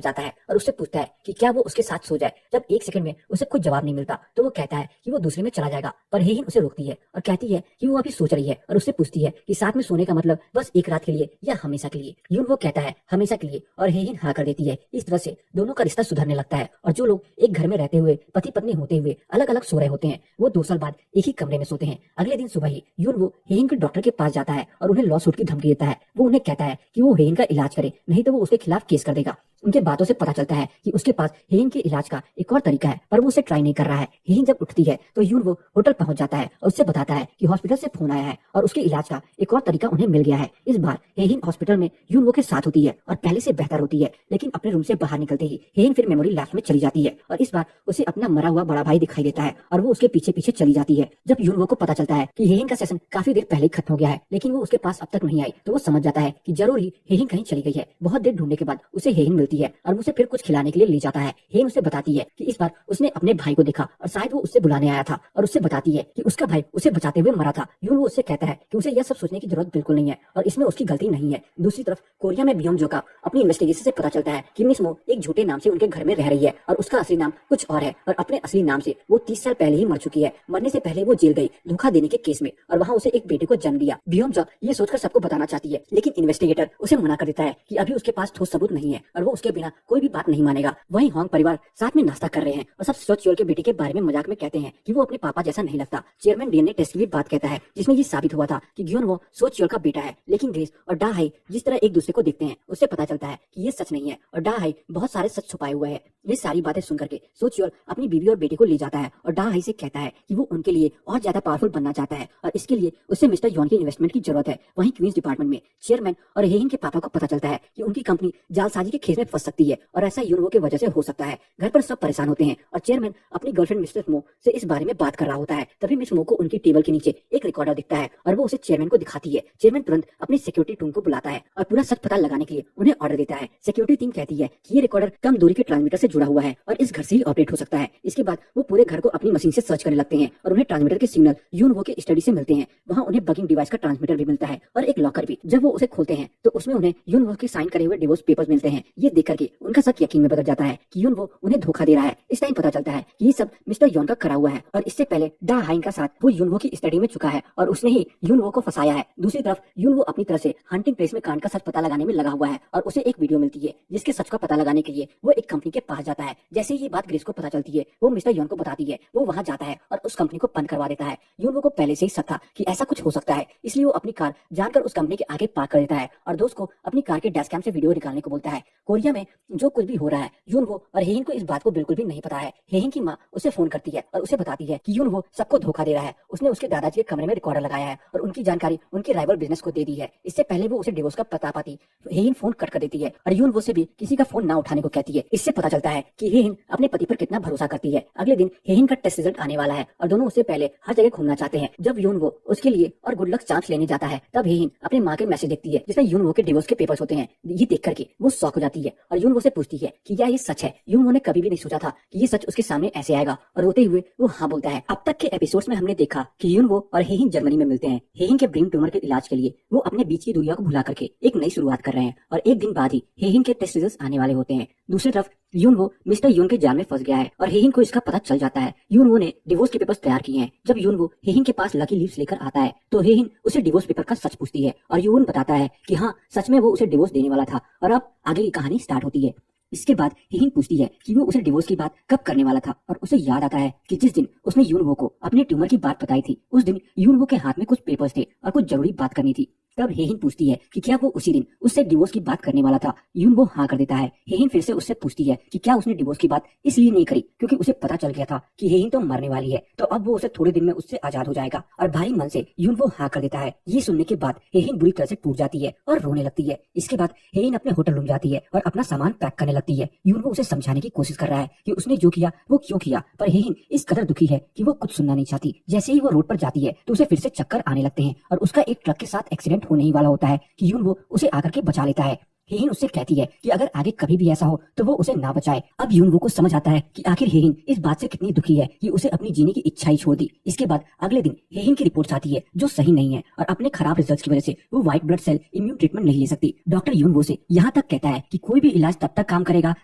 जाता है और उससे पूछता है कि क्या वो उसके साथ सो जाए। जब एक सेकंड में उसे कोई जवाब नहीं मिलता तो वो कहता है कि वो दूसरे में चला जाएगा, पर हेहिन उसे रोकती है और कहती है कि वो अभी सोच रही है और उससे पूछती है कि साथ में सोने का मतलब बस एक रात के लिए या हमेशा के लिए। यूनवो कहता है हमेशा के लिए और हेहिन हाँ कर देती है। इस तरह से दोनों का रिश्ता सुधरने लगता है और जो लोग एक घर में रहते हुए पति पत्नी होते हुए अलग अलग सो रहे होते हैं वो 2 साल बाद एक ही कमरे में सोते हैं। अगले दिन सुबह ही यूनवो हेहिन के डॉक्टर के पास जाता है और उन्हें लॉ सूट की धमकी देता है। वो उन्हें कहता है कि वो हेहिन का इलाज करे, नहीं तो वो उसके खिलाफ केस कर देगा। उनके बातों से पता चलता है कि उसके पास हेहिन के इलाज का एक और तरीका है, पर वो उसे ट्राई नहीं कर रहा है। हेहिन जब उठती है तो यूनवो होटल पहुंच जाता है और उससे बताता है कि हॉस्पिटल से फोन आया है और उसके इलाज का एक और तरीका उन्हें मिल गया है। इस बार हेहिन हॉस्पिटल में यूनवो के साथ होती है और पहले से बेहतर होती है, लेकिन अपने रूम से बाहर निकलते ही हेहिन फिर मेमोरी लैब में चली जाती है और इस बार उसे अपना मरा हुआ बड़ा भाई दिखाई देता है और वो उसके पीछे पीछे चली जाती है। जब यूनवो को पता चलता है कि हेहिन का सेशन काफी देर पहले खत्म हो गया है, लेकिन वो उसके पास अब तक नहीं आई, तो वो समझ जाता है कि जरूर ही हेहिन कहीं चली गई है। बहुत देर ढूंढने के बाद उसे हेहिन मिलती है और उसे फिर कुछ खिलाने के लिए ले जाता है। हेहिन उसे बताती है कि इस बार उसने अपने भाई को देखा और शायद वो उससे बुलाने आया था और उससे बताती है कि उसका भाई उसे बचाते हुए मरा था। यूनवो उससे कहता है कि उसे यह सब सोचने की जरूरत बिल्कुल नहीं है और इसमें उसकी गलती नहीं है। दूसरी तरफ कोरिया में बियोंग जो का अपनी इन्वेस्टिगेशन से पता चलता है कि मिस मो एक झूठे नाम से उनके घर में रह रही है और उसका असली नाम कुछ और है और अपने असली नाम से वो 30 साल पहले ही मर चुकी है। मरने से पहले वो जेल गई धोखा देने के केस में और वहाँ उसे एक बेटे को जन्म दिया। बियोंग जो ये सोचकर सबको बताना चाहती है, लेकिन इन्वेस्टिगेटर उसे मना कर देता है कि अभी उसके पास ठोस सबूत नहीं है और वो उसके बिना कोई भी बात नहीं मानेगा। वहीं होंग परिवार साथ में नाश्ता कर रहे हैं और सब सो च्योल के बेटे के बारे में मजाक में कहते हैं कि वो अपने पापा जैसा नहीं लगता। चेयरमैन डीएनए टेस्ट की भी बात कहता है जिसमें ये साबित हुआ था कि ग्योनवो सो च्योल का बेटा है, लेकिन ग्रेस और डा हाई जिस तरह एक दूसरे को देखते हैं उससे पता चलता है कि ये सच नहीं है और डा हाई बहुत सारे सच छुपाए हुए है। ये सारी बातें सुन करके सो च्योल अपनी बीवी और बेटे को ले जाता है और डा हाई से कहता है कि वो उनके लिए और ज्यादा पावरफुल बनना चाहता है और इसके लिए उससे मिस्टर यॉन की इन्वेस्टमेंट की जरूरत है। वहीं क्वींस डिपार्टमेंट में चेयरमैन और हेहिन के पापा को पता चलता है कि उनकी कंपनी जालसाजी के खेल में फंस सकती है और ऐसा यूनवो की वजह से हो सकता है। घर पर सब परेशान होते हैं और चेयरमैन अपनी गर्लफ्रेंड मिसेस मो से इस बारे में बात कर रहा होता है। तभी मिस मो को उनकी टेबल के नीचे एक रिकॉर्डर दिखता है और वो उसे चेयरमैन को दिखाती है। चेयरमैन तुरंत अपनी सिक्योरिटी टीम को बुलाता है और पूरा सच पता लगाने के लिए उन्हें ऑर्डर देता है। सिक्योरिटी टीम कहती है कि ये रिकॉर्डर कम दूरी के ट्रांसमीटर से जुड़ा हुआ है और इस घर से ही ऑपरेट हो सकता है। इसके बाद वो पूरे घर को अपनी मशीन से सर्च करने लगते हैं और उन्हें ट्रांसमीटर के सिग्नल यूनवो के स्टडी से मिलते हैं। वहाँ उन्हें बगिंग डिवाइस का ट्रांसमीटर भी मिलता है और एक लॉकर भी। जब वो उसे खोलते हैं तो उसमें उन्हें यूनवो के साइन करे हुए डिवोर्स पेपर्स मिलते हैं। ये देख करके उनका शक यकीन में बदल जाता है कि यूनवो उन्हें धोखा दे रहा है। इस टाइम पता चलता है कि ये सब मिस्टर यॉन का करा हुआ है और इससे पहले डा हाइन का साथ वो यूनवो की स्टडी में चुका है और उसने ही यूनवो को फंसाया है। दूसरी तरफ यूनवो अपनी तरफ से हंटिंग प्लेस में कांड का सच पता लगाने में लगा हुआ है और उसे एक वीडियो मिलती है जिसके सच का पता लगाने के लिए वो एक कंपनी के पास जाता है। जैसे ही ये बात ग्रेस को पता चलती है वो मिस्टर यॉन को बताती है। वो वहाँ जाता है और उस कंपनी को बंद करवा देता है। यूनवो को पहले से ही शक था कि ऐसा कुछ हो सकता है, इसलिए वो अपनी कार जानकर उस कंपनी के आगे पार्क कर देता है और दोस्त को अपनी कार के डैश कैम से वीडियो निकालने को बोलता है। कोरिया में जो कुछ भी हो रहा है यूनवो और हेहिन को इस बात को बिल्कुल भी नहीं पता है। हेहिन की माँ उसे फोन करती है और उसे बताती है कि यूनवो सबको धोखा दे रहा है। उसने उसके दादाजी के कमरे में रिकॉर्डर लगाया है और उनकी जानकारी उनके राइवल बिजनेस को दे दी है। इससे पहले वो उसे डिवोर्स का पता पाती हेहिन फोन कट कर देती है और यूनवो से भी किसी का फोन ना उठाने को कहती है। इससे पता चलता है कि हेहिन अपने पति पर कितना भरोसा करती है। अगले दिन हेहिन का टेस्ट रिजल्ट आने वाला है और दोनों उससे पहले हर जगह घूमना चाहते हैं। जब यूनवो उसके लिए और गुड लक चांस लेने जाता है तब हेहिन अपनी माँ के मैसेज देखती है जिसमें यूनवो के डिवोर्स के पेपर्स होते हैं। ये देख करके वो शॉक हो जाती है और यूनवो से पूछती है कि क्या ये सच है। यूनवो ने कभी भी नहीं सोचा था कि ये सच उसके सामने ऐसे आएगा और रोते हुए वो हाँ बोलता है। अब तक के एपिसोड्स में हमने देखा कि यूनवो और हेहिन जर्मनी में मिलते हैं। हेहिन के ब्रेन ट्यूमर के इलाज के लिए वो अपने बीच की दुनिया को भुला करके एक नई शुरुआत कर रहे हैं और एक दिन बाद ही हेहिन के टेस्ट रिजल्ट्स आने वाले होते हैं। दूसरी तरफ यूनवो मिस्टर यून के जाल में फंस गया है और हेहिन को इसका पता चल जाता है। यूनवो ने डिवोर्स के पेपर्स तैयार किए हैं। जब यूनवो हेहिन के पास लकी लीव्स लेकर आता है तो हेहिन उसे डिवोर्स पेपर का सच पूछती है और यून बताता है कि हाँ सच में वो उसे डिवोर्स देने वाला था और अब आगे की कहानी स्टार्ट होती है। इसके बाद हेहिन पूछती है कि वो उसे डिवोर्स की बात कब करने वाला था और उसे याद आता है कि जिस दिन उसने यूनवो को अपने ट्यूमर की बात बताई थी उस दिन यूनवो के हाथ में कुछ पेपर्स थे और कुछ जरूरी बात करनी थी। तब हेहिन पूछती है कि क्या वो उसी दिन उससे डिवोर्स की बात करने वाला था। यूनवो हाँ कर देता है। हेहिन फिर से उससे पूछती है कि क्या उसने डिवोर्स की बात इसलिए नहीं करी क्योंकि उसे पता चल गया था कि हेहिन तो मरने वाली है, तो अब वो उसे थोड़े दिन में उससे आजाद हो जाएगा। और भारी मन से यूनवो हाँ कर देता है। ये सुनने के बाद हेहिन बुरी तरह से टूट जाती है और रोने लगती है। इसके बाद हेहिन अपने होटल रूम जाती है और अपना सामान पैक करने लगती है। यूनवो उसे समझाने की कोशिश कर रहा है कि उसने जो किया वो क्यों किया, पर हेहिन इस कदर दुखी है कि वो कुछ सुनना नहीं चाहती। जैसे ही वो रोड पर जाती है तो उसे फिर से चक्कर आने लगते हैं और उसका एक ट्रक के साथ एक्सीडेंट होने ही वाला होता है कि यूनवो उसे आकर के बचा लेता है। हेहिन उससे कहती है कि अगर आगे कभी भी ऐसा हो तो वो उसे ना बचाए। अब यूनवो को समझ आता है कि आखिर हेहिन इस बात से कितनी दुखी है कि उसे अपनी जीने की इच्छा ही छोड़ दी। इसके बाद अगले दिन हेहिन की रिपोर्ट आती है जो सही नहीं है और अपने खराब रिजल्ट्स की वजह से वो white blood cell immune treatment नहीं ले सकती। डॉक्टर यूनवो से यहाँ तक कहता है कि कोई भी इलाज तब तक काम करेगा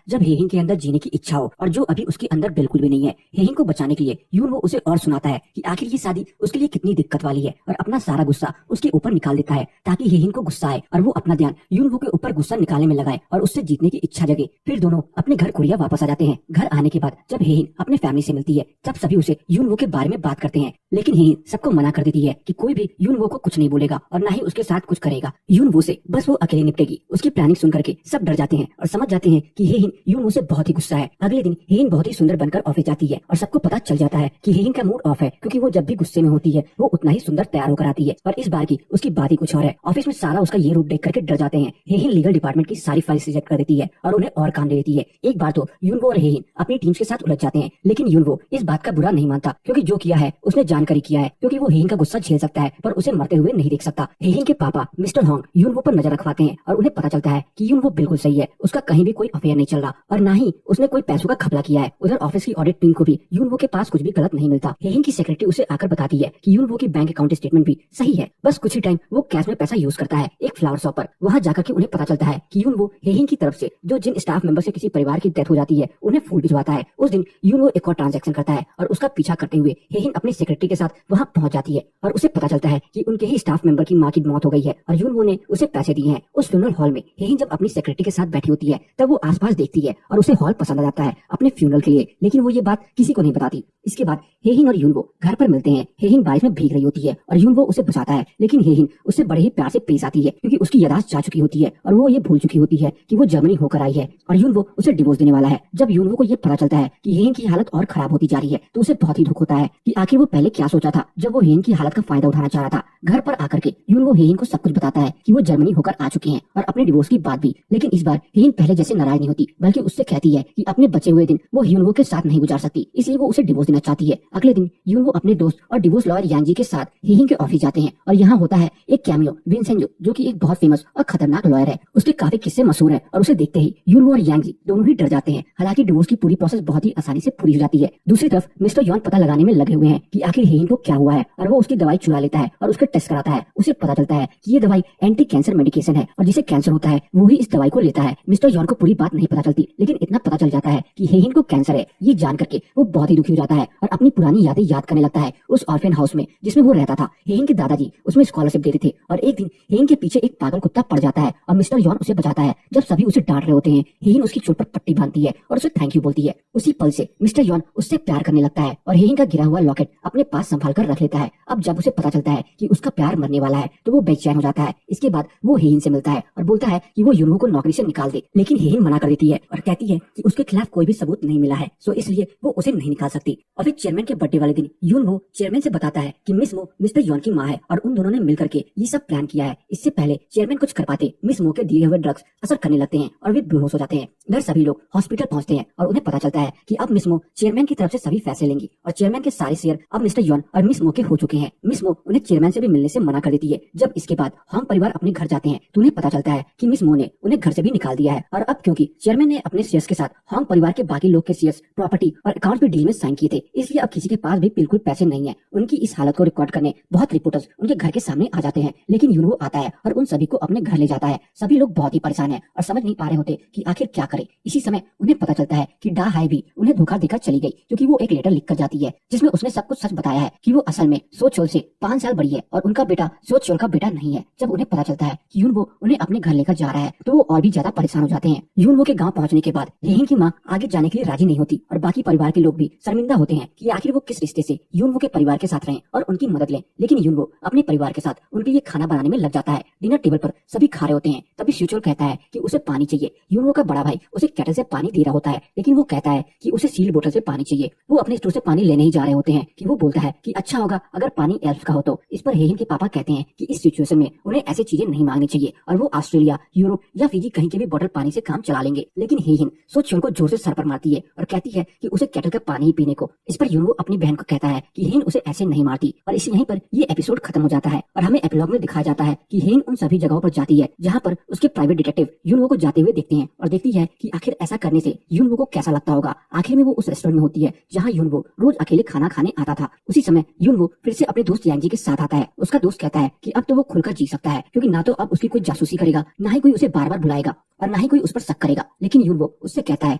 जब हेहिन के अंदर जीने की इच्छा हो, और जो अभी उसके अंदर बिल्कुल भी नहीं है। हेहिन को बचाने के लिए यूनवो उसे और सुनाता है कि आखिर ये शादी उसके लिए कितनी दिक्कत वाली है और अपना सारा गुस्सा उसके ऊपर निकाल देता है ताकि हेहिन को गुस्सा आए और वो अपना ध्यान यूनवो के ऊपर गुस्सा निकालने में लगाए और उससे जीतने की इच्छा जगे। फिर दोनों अपने घर कोरिया वापस आ जाते हैं। घर आने के बाद जब हेहिन अपने फैमिली से मिलती है तब सभी उसे यूनवो के बारे में बात करते हैं, लेकिन हेहिन सबको मना कर देती है कि कोई भी यूनवो को कुछ नहीं बोलेगा और ना ही उसके साथ कुछ करेगा। यूनवो से बस वो अकेले निपटेगी। उसकी प्लानिंग सुन करके सब डर जाते हैं और समझ जाते हैं कि हेहिन यूनवो से बहुत ही गुस्सा है। अगले दिन हेहिन बहुत ही सुंदर बनकर ऑफिस जाती है और सबको पता चल जाता है कि हेहिन का मूड ऑफ है क्योंकि वो जब भी गुस्से में होती है वो उतना ही सुंदर तैयार होकर आती है और इस बार की उसकी बात ही कुछ और है। ऑफिस में सारा उसका ये रूप देख करके डर जाते हैं। हेहिन लीगल डिपार्टमेंट की सारी फाइल रिजेक्ट कर देती है और उन्हें और काम दे देती है। एक बार तो यूनवो और हेहिन अपनी टीम्स के साथ उलझ जाते हैं, लेकिन यूनवो इस बात का बुरा नहीं मानता क्योंकि जो किया है उसने जानकारी किया है, क्योंकि वो हेहिन का गुस्सा झेल सकता है पर उसे मरते हुए नहीं देख सकता। हेहिन के पापा मिस्टर होंग यूनवो पर नजर रखवाते हैं और उन्हें पता चलता है कि यूनवो बिल्कुल सही है, उसका कहीं भी कोई अफेयर नहीं चल रहा और ना ही उसने कोई पैसों का घपला किया है। उधर ऑफिस की ऑडिट टीम को भी यूनवो के पास कुछ भी गलत नहीं मिलता। हेहिन की सेक्रेटरी उसे आकर बताती है कि यूनवो की बैंक अकाउंट स्टेटमेंट भी सही है, बस कुछ ही टाइम वो कैश में पैसा यूज करता है एक फ्लावर शॉप पर। वहाँ जाकर के उन्हें पता चलता है कि यूनवो हेहिन की तरफ से जो जिन स्टाफ मेंबर से किसी परिवार की डेथ हो जाती है उन्हें फूल भिजवाता है। उस दिन यूनवो एक और ट्रांजैक्शन करता है और उसका पीछा करते हुए हेहिन अपनी सेक्रेटरी के साथ वहां पहुंच जाती है और उसे पता चलता है कि उनके ही स्टाफ मेंबर की मां की मौत हो गई है और यूनवो ने उसे पैसे दिए हैं। उस फ्यूनरल हॉल में हेहिन जब अपनी सेक्रेटरी के साथ बैठी होती है तब वो आसपास देखती है और उसे हॉल पसंद आ जाता है अपने फ्यूनरल के लिए, लेकिन वो ये बात किसी को नहीं बताती। इसके बाद हेहिन और यूनवो घर पर मिलते हैं। हेहिन बारिश में भीग रही होती है और यूनवो उसे बचाता है, लेकिन हेहिन उससे बड़े ही प्यार से पेश आती है क्योंकि उसकी यादाश्त जा चुकी होती है और वो ये भूल चुकी होती है कि वो जर्मनी होकर आई है और यूनवो उसे डिवोर्स देने वाला है। जब यूनवो को ये पता चलता है कि हेहिन की हालत और खराब होती जा रही है तो उसे बहुत ही दुख होता है कि आखिर वो पहले क्या सोचा था जब वो हेहिन की हालत का फायदा उठाना चाह रहा था। घर पर आकर के यूनवो हेहिन को सब कुछ बताता है कि वो जर्मनी होकर आ चुके हैं और अपने डिवोर्स की बात भी, लेकिन इस बार हेहिन पहले जैसे नाराज नहीं होती बल्कि उससे कहती है कि अपने बचे हुए दिन वो यूनवो के साथ नहीं गुजार सकती, इसलिए वो उसे डिवोर्स देना चाहती है। अगले दिन यूनवो अपने दोस्त और डिवोर्स लॉयर यांग जी के साथ हेहिन के ऑफिस जाते हैं और यहाँ होता है एक कैमियो विंसेंजो जो कि एक बहुत फेमस और खतरनाक लॉयर है। उसके काफी किस्से मशहूर है और उसे देखते ही यूनवो और यांग जी दोनों ही डर जाते हैं। हालांकि डिवोर्स की पूरी प्रोसेस बहुत ही आसानी से पूरी हो जाती है। दूसरी तरफ मिस्टर यॉन पता लगाने में लगे हुए हैं कि आखिर हेहिन को क्या हुआ है और वो उसकी दवाई चुरा लेता है और उसके टेस्ट कराता है। उसे पता चलता है कि ये दवाई एंटी कैंसर मेडिकेशन है और जिसे कैंसर होता है वो ही इस दवाई को लेता है। मिस्टर यॉन को पूरी बात नहीं पता चलती, लेकिन इतना पता चल जाता है कि हेहिन को कैंसर है। ये जान करके वो बहुत ही दुखी हो जाता है और अपनी पुरानी यादें याद करने लगता है उस ऑर्फेन हाउस में जिसमें वो रहता था। हेहिन के दादाजी उसमें स्कॉलरशिप देते थे और एक दिन हेहिन के पीछे एक पागल कुत्ता पड़ जाता है और मिस्टर यॉन उसे बचाता है। जब सभी उसे डांट रहे होते हैं हेहिन उसकी चोट पर पट्टी बांधती है और उसे थैंक यू बोलती है। उसी पल से मिस्टर यॉन उससे प्यार करने लगता है और हेहिन का गिरा हुआ लॉकेट अपने पास संभाल कर रख लेता है। अब जब उसे पता चलता है कि उसका प्यार मरने वाला है तो वो बेचैन हो जाता है। इसके बाद वो हेहिन से मिलता है और बोलता है कि वो यूनवो को नौकरी से निकाल दे, लेकिन हेहिन मना कर देती है और कहती है कि उसके खिलाफ कोई भी सबूत नहीं मिला है सो इसलिए वो उसे नहीं निकाल सकती। और फिर चेयरमैन के बर्थडे वाले दिन यूनवो चेयरमैन से बताता है कि मिस मो मिस्टर यॉन की माँ है और उन दोनों ने मिलकर के ये सब प्लान किया है। इससे पहले चेयरमैन कुछ कर पाते मिस मो के दिए हुए ड्रग्स असर करने लगते हैं और वे बेहोश हो जाते हैं। इधर सभी लोग हॉस्पिटल पहुंचते हैं और उन्हें पता चलता है कि अब मिस मो चेयरमैन की तरफ से सभी फैसले लेंगी और चेयरमैन के सारे शेयर अब मिस्टर यॉन और मिस मो के हो चुके हैं। मिस मो उन्हें चेयरमैन से भी मिलने से मना कर देती है। जब इसके बाद होंग परिवार अपने घर जाते हैं तो उन्हें पता चलता है कि मिस मो ने उन्हें घर से भी निकाल दिया है और अब क्योंकि चेयरमैन ने अपने शेयर्स के साथ होंग परिवार के बाकी लोग के शेयर्स, प्रॉपर्टी और अकाउंट पे डील में साइन किए थे, इसलिए अब किसी के पास भी बिल्कुल पैसे नहीं है। उनकी इस हालत को रिकॉर्ड करने बहुत रिपोर्टर्स उनके घर के सामने आ जाते हैं, लेकिन यूनवो आता है और उन सभी को अपने घर ले जाता है। सभी लोग बहुत ही परेशान है और समझ नहीं पा रहे होते कि आखिर क्या करे। इसी समय उन्हें पता चलता है कि डा हाई भी उन्हें धोखा देकर चली गई, क्योंकि वो एक लेटर लिख कर जाती है जिसमें उसने सब कुछ सच बताया है कि वो असल में सो चोल से 5 साल बड़ी है और उनका बेटा सो चोल का बेटा नहीं है। जब उन्हें पता चलता है कि यूनवो उन्हें अपने घर लेकर जा रहा है तो वो और भी ज्यादा परेशान हो जाते हैं। यूनवो के गाँव पहुंचने के बाद हेहिन की माँ आगे जाने के लिए राजी नहीं होती और बाकी परिवार के लोग भी शर्मिंदा होते हैं कि आखिर वो किस रिश्ते से यूनवो के परिवार के साथ रहें और उनकी मदद लें। लेकिन यूनवो अपने परिवार के साथ उनके लिए खाना बनाने में लग जाता है। डिनर टेबल पर सभी खा रहे होते हैं, तभी स्यूचोल कहता है कि उसे पानी चाहिए। यूनवो का बड़ा भाई उसे केटल से पानी दे रहा होता है, लेकिन वो कहता है कि उसे सील बोतल से पानी चाहिए। वो अपने स्टोर से पानी लेने ही जा रहे होते हैं कि वो बोलता है कि अच्छा होगा अगर पानी एल्फ का हो तो। इस पर हेहिन के पापा कहते हैं कि इस सिचुएशन में उन्हें ऐसी चीजें नहीं मांगनी चाहिए और वो ऑस्ट्रेलिया, यूरोप या फिजी कहीं के भी बॉटल पानी से काम चला लेंगे। लेकिन हेहिन सो चोल को जोर से सर पर मारती है और कहती है कि उसे केटल का पानी ही पीने को। इस पर यूनवो अपनी बहन को कहता है कि हेहिन उसे ऐसे नहीं मारती और इसी यहीं पर ये एपिसोड खत्म हो जाता है और हमें एपिलॉग में दिखाया जाता है कि हेहिन उन सभी जगहों पर जाती है जहाँ पर उसके प्राइवेट डिटेक्टिव यूनवो को जाते हुए देखते हैं और देखती है कि आखिर ऐसा करने से यूनवो को कैसा लगता होगा। आखिर में वो उस रेस्टोरेंट में होती है जहाँ यूनवो रोज अकेले खाना खाने आता था। उसी समय यूनवो फिर से अपने दोस्त यांजी के साथ आता है। उसका दोस्त कहता है कि अब तो वो खुलकर जी सकता है, क्योंकि ना तो अब उसकी कोई जासूसी करेगा, ना ही कोई उसे बार बार बुलाएगा और ना ही कोई उस पर शक करेगा। लेकिन यूनवो उससे कहता है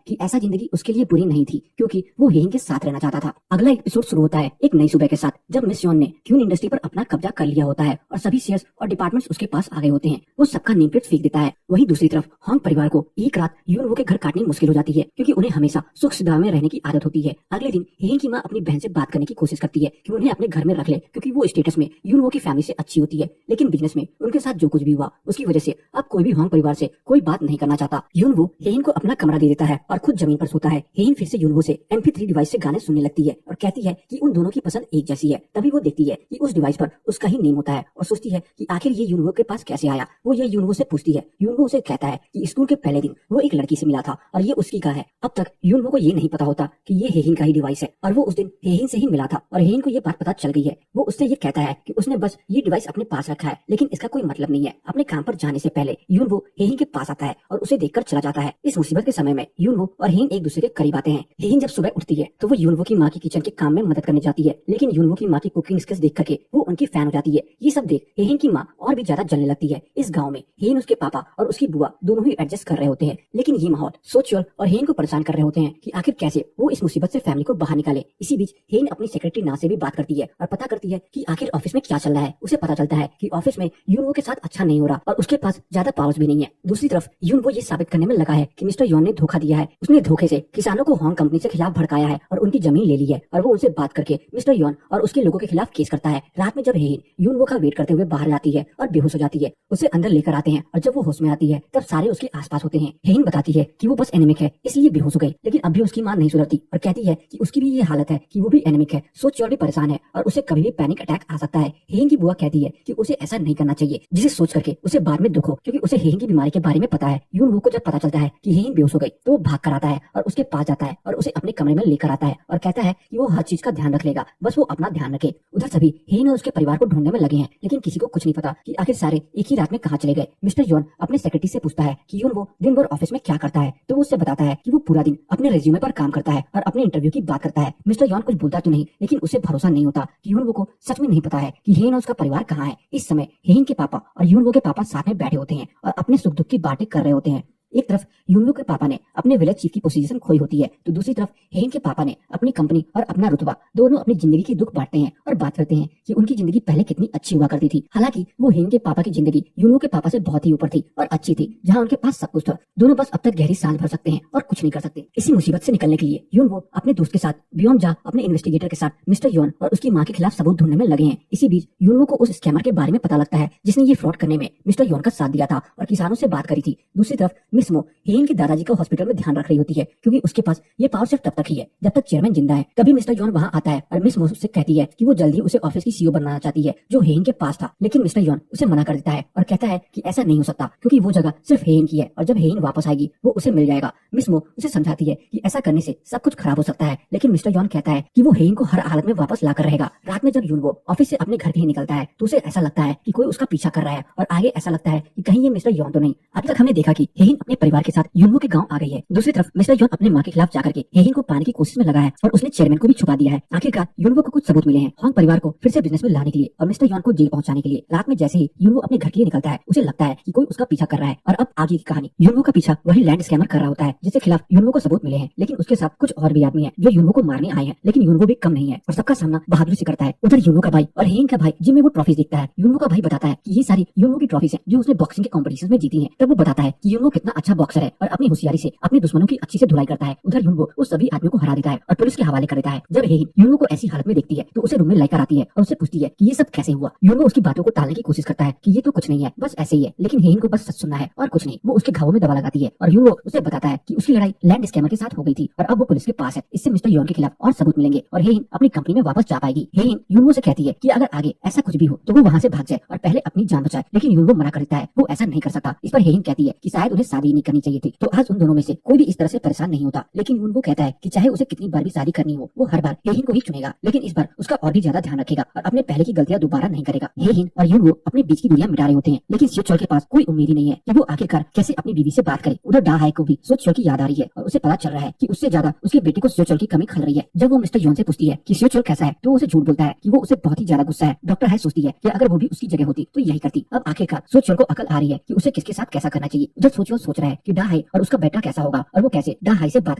कि ऐसा जिंदगी उसके लिए बुरी नहीं थी, क्योंकि वो हेहिन के साथ रहना चाहता था। अगला एपिसोड शुरू होता है एक नई सुबह के साथ, जब मिस योन ने क्यून इंडस्ट्री पर अपना कब्जा कर लिया होता है और सभी शेयर्स और डिपार्टमेंट्स उसके पास आ गए होते हैं। वो सबका नेम प्लेट फेंक देता है। वहीं दूसरी तरफ होंग परिवार को एक रात यूनवो के घर काटनी मुश्किल हो जाती है, क्योंकि उन्हें हमेशा सुख सुविधा में रहने की आदत होती है। अगले दिन हेहिन की माँ अपनी बहन से बात करने की कोशिश करती है कि उन्हें अपने घर में रख ले, क्योंकि वो स्टेटस में यूनवो की फैमिली से अच्छी होती है। लेकिन बिजनेस में उनके साथ जो कुछ भी हुआ उसकी वजह से अब कोई भी होंग परिवार से कोई बात नहीं करना चाहता। यूनवो हेहिन को अपना कमरा दे देता है और खुद जमीन पर सोता है। हेहिन फिर से यूनवो से MP3 डिवाइस से गाने सुनने लगती है और कहती है कि उन दोनों की पसंद एक जैसी है। तभी वो देखती है कि उस डिवाइस पर उसका ही नेम होता है और सोचती है कि आखिर ये यूनवो के पास कैसे आया। वो ये यूनवो से पूछती है। यूनवो उसे कहता है कि स्कूल के पहले दिन वो एक लड़की से मिला था और ये उसकी का है। अब तक यूनवो को ये नहीं पता होता कि ये हेहिन का ही डिवाइस है और वो उस दिन हेहिन से ही मिला था और हेहिन को ये बात पता चल गई है। वो उससे ये कहता है कि उसने बस ये डिवाइस अपने पास रखा है, लेकिन इसका कोई मतलब नहीं है। अपने काम पर जाने से पहले यूनवो हेहिन के पास आता है और उसे देखकर चला जाता है। इस मुसीबत के समय में यूनवो और हेहिन एक दूसरे के करीब आते हैं। हेहिन जब सुबह उठती है तो वो यूनवो की माँ की किचन के काम में मदद करने जाती है, लेकिन यूनवो की माँ की कुकिंग स्किल्स देख करके वो उनकी फैन हो जाती है। ये सब देख हेहिन की माँ और भी ज्यादा जलने लगती है। इस गाँव में हेहिन, उसके पापा और उसकी बुआ दोनों ही एडजस्ट कर रहे होते हैं, लेकिन ये माहौल सो चोल और हेहिन को परेशान कर रहे होते हैं कि आखिर कैसे वो इस मुसीबत से फैमिली को बाहर निकाले। इसी बीच हेहिन अपनी सेक्रेटरी ना से भी बात करती है और पता करती है कि आखिर ऑफिस में क्या चल रहा है। उसे पता चलता है कि ऑफिस में यूनवो के साथ अच्छा नहीं हो रहा और उसके पास ज्यादा पावर्स भी नहीं है। दूसरी तरफ यूनवो ये साबित करने में लगा है कि मिस्टर योन ने धोखा दिया है। उसने धोखे से किसानों को होंग कंपनी से खिलाफ भड़काया है और उनकी जमीन ले ली है और वो उनसे बात करके मिस्टर योन और उसके लोगों के खिलाफ केस करता है। रात में जब हेहिन यूनवो का वेट करते हुए बाहर आती है और बेहोश हो जाती है, उसे अंदर लेकर आते हैं और जब वो होश में आती है तब सारे उसके आसपास होते हैं। हेहिन बताती है कि वो बस एनीमिक है इसलिए बेहोश हो गई, लेकिन अब भी उसकी मां नहीं सुधरती और कहती है कि उसकी भी ये हालत है कि वो भी एनीमिक है। सो चोल भी परेशान है और उसे कभी भी पैनिक अटैक आ सकता है। हेहिन की बुआ कहती है कि उसे ऐसा नहीं करना चाहिए, जिसे सोच करके उसे बाद में दुख हो, क्योंकि उसे हेहिन की बीमारी के बारे में पता है। यूनवो को जब पता चलता है कि हेहिन बेहोश हो गई तो वो भाग कर आता है और उसके पास जाता है और उसे अपने कमरे में लेकर आता है और कहता है कि वो हर चीज का ध्यान रख लेगा, बस वो अपना ध्यान रखे। उधर सभी हेहिन और उसके परिवार को ढूंढने में लगे हैं, लेकिन किसी को कुछ नहीं पता कि आखिर सारे एक ही रात में कहाँ चले गए। मिस्टर योन अपने सेक्रेटरी से पूछता है कि यूनवो दिन भर ऑफिस में क्या करता है, तो वो उससे बताता है कि वो पूरा दिन अपने रेज्यूमे पर काम करता है और अपने इंटरव्यू की बात करता है। मिस्टर योन कुछ बोलता तो नहीं, लेकिन उसे भरोसा नहीं होता कि यूनवो को सच में नहीं पता है कि हेहिन और उसका परिवार कहाँ है। इस समय हेहिन के पापा और यूनवो के पापा साथ में बैठे होते हैं और अपने सुख दुख की बातें कर रहे होते हैं। एक तरफ यूनवो के पापा ने अपने विलेज चीफ की पोजीशन खोई होती है, तो दूसरी तरफ हेहिन के पापा ने अपनी कंपनी और अपना रुतबा दोनों अपनी जिंदगी की दुख बांटते हैं और बात करते हैं कि उनकी जिंदगी पहले कितनी अच्छी हुआ करती थी। हालांकि वो हेहिन के पापा की जिंदगी यूनवो के पापा से बहुत ही ऊपर थी और अच्छी थी, जहाँ उनके पास सब कुछ था। दोनों बस अब तक गहरी सांस भर सकते हैं और कुछ नहीं कर सकते। इसी मुसीबत से निकलने के लिए यूनवो अपने दोस्त के साथ बियॉन्ड जा अपने इन्वेस्टिगेटर के साथ मिस्टर योन और उसकी माँ के खिलाफ सबूत ढूंढने में लगे हैं। इसी बीच यूनवो को उस स्कैमर के बारे में पता लगता है जिसने ये फ्रॉड करने में मिस्टर योन का साथ दिया था और किसानों से बात करी थी। दूसरी तरफ मिस मो हेहिन के दादाजी को हॉस्पिटल में ध्यान रख रही होती है, क्योंकि उसके पास ये पावर सिर्फ तब तक ही है जब तक चेयरमैन जिंदा है। तभी मिस्टर योन वहाँ आता है और मिस मो उससे कहती है कि वो जल्दी उसे ऑफिस की सीईओ बनाना चाहती है जो हेहिन के पास था, लेकिन मिस्टर योन उसे मना कर देता है और कहता है कि ऐसा नहीं हो सकता, क्योंकि वो जगह सिर्फ हेहिन की है और जब हेहिन वापस आएगी वो उसे मिल जाएगा। मिस मो उसे समझाती है कि ऐसा करने से सब कुछ खराब हो सकता है, लेकिन मिस्टर योन कहता है कि वो हेहिन को हर हालत में वापस लाकर रहेगा। रात में जब यूनवो ऑफिस से अपने घर के लिए निकलता है तो उसे ऐसा लगता है कि कोई उसका पीछा कर रहा है और आगे ऐसा लगता है कि कहीं ये मिस्टर योन तो नहीं। अभी तक हमने देखा कि हेहिन अपने अपने परिवार के साथ यूनवो के गांव आ गई है। दूसरी तरफ मिस्टर यॉन अपने माँ के खिलाफ जाकर के हेहिन को पाने की कोशिश में लगा है और उसने चेयरमैन को भी छुपा दिया है। आखिरकार यूनवो को कुछ सबूत मिले हैं हॉन्ग परिवार को फिर से बिजनेस में लाने के लिए और मिस्टर यॉन को जेल पहुंचाने के लिए। रात में जैसे ही यूनवो अपने घर के लिए निकलता है उसे लगता है कि कोई उसका पीछा कर रहा है। और अब आगे की कहानी, यूनवो का पीछा वही लैंड स्कैमर कर रहा होता है जिसके खिलाफ यूनवो को सबूत मिले हैं, लेकिन उसके साथ कुछ और भी आदमी है जो यूनवो को मारने आए हैं। लेकिन यूनवो भी कम नहीं है और सबका सामना बहादुरी से करता है। उधर यूनवो का भाई और हेहिन का भाई जिम में वो ट्रॉफीज देखता है। यूनवो का भाई बताता है कि ये सारी यूनवो की ट्रॉफीज हैं जो उसने बॉक्सिंग के कॉम्पिटिशन में जीती हैं। तब वो बताता है कि यूनवो कितना अच्छा बॉक्सर है और अपनी होशियारी से अपने दुश्मनों की अच्छी से धुलाई करता है। उधर यूनवो उस सभी आदमियों को हरा देता है और पुलिस के हवाले कर देता है। जब हेहिन यूनवो को ऐसी हालत में देखती है तो उसे रूम में लेकर आती है और उससे पूछती है कि ये सब कैसे हुआ। यूनवो उसकी बातों को टालने की कोशिश करता है कि ये तो कुछ नहीं है, बस ऐसे ही है। लेकिन हेहिन को बस सच सुनना है और कुछ नहीं। वो उसके घावों में दवा लगाती है और यूनवो उसे बताता है कि उसकी लड़ाई लैंड स्कैमर के साथ हो गई थी और अब वो पुलिस के पास है। इससे मिस्टर यॉन के खिलाफ और सबूत मिलेंगे और हेहिन अपनी कंपनी में वापस जा पाएगी। हेहिन यूनवो से कहती है कि अगर आगे ऐसा कुछ भी हो तो वो वहाँ से भाग जाए और पहले अपनी जान बचाए, लेकिन यूनवो मना करता है, वो ऐसा नहीं कर सकता। इस पर हेहिन कहती है कि शायद उन्हें शादी नहीं करनी चाहिए थी। तो आज उन दोनों में से कोई भी इस तरह से परेशान नहीं होता, लेकिन यूनवो कहता है कि चाहे उसे कितनी बार भी शादी करनी हो वो हर बार हेहिन को ही चुनेगा, लेकिन इस बार उसका और भी ज्यादा ध्यान रखेगा और अपने पहले की गलतियां दोबारा नहीं करेगा। हेहिन और यूनवो अपने बीच की दूरियां मिटा रहे होते हैं, लेकिन सियोचोल के पास कोई उम्मीद ही नहीं है कि वो आखिरकार कैसे अपनी बीवी से बात करे। उधर डा हाई को भी सियोचोल की याद आ रही है और उसे पता चल रहा है कि उससे ज्यादा उसके बेटे को सियोचोल की कमी खल रही है। जब वो मिस्टर यॉन से पूछती है कि सियोचोल कैसा है तो वो उसे झूठ बोलता है कि वो उसे बहुत ही ज्यादा गुस्सा है। डॉक्टर हाई सोचती है कि अगर वो भी उसकी जगह होती तो यही करती। अब आखिरकार सियोचोल को अकल आ रही है कि उसे किसके साथ कैसा करना चाहिए। उधर सियोचोल सोच रहा है कि डा हाई और उसका बेटा कैसा होगा और वो कैसे डा हाई से बात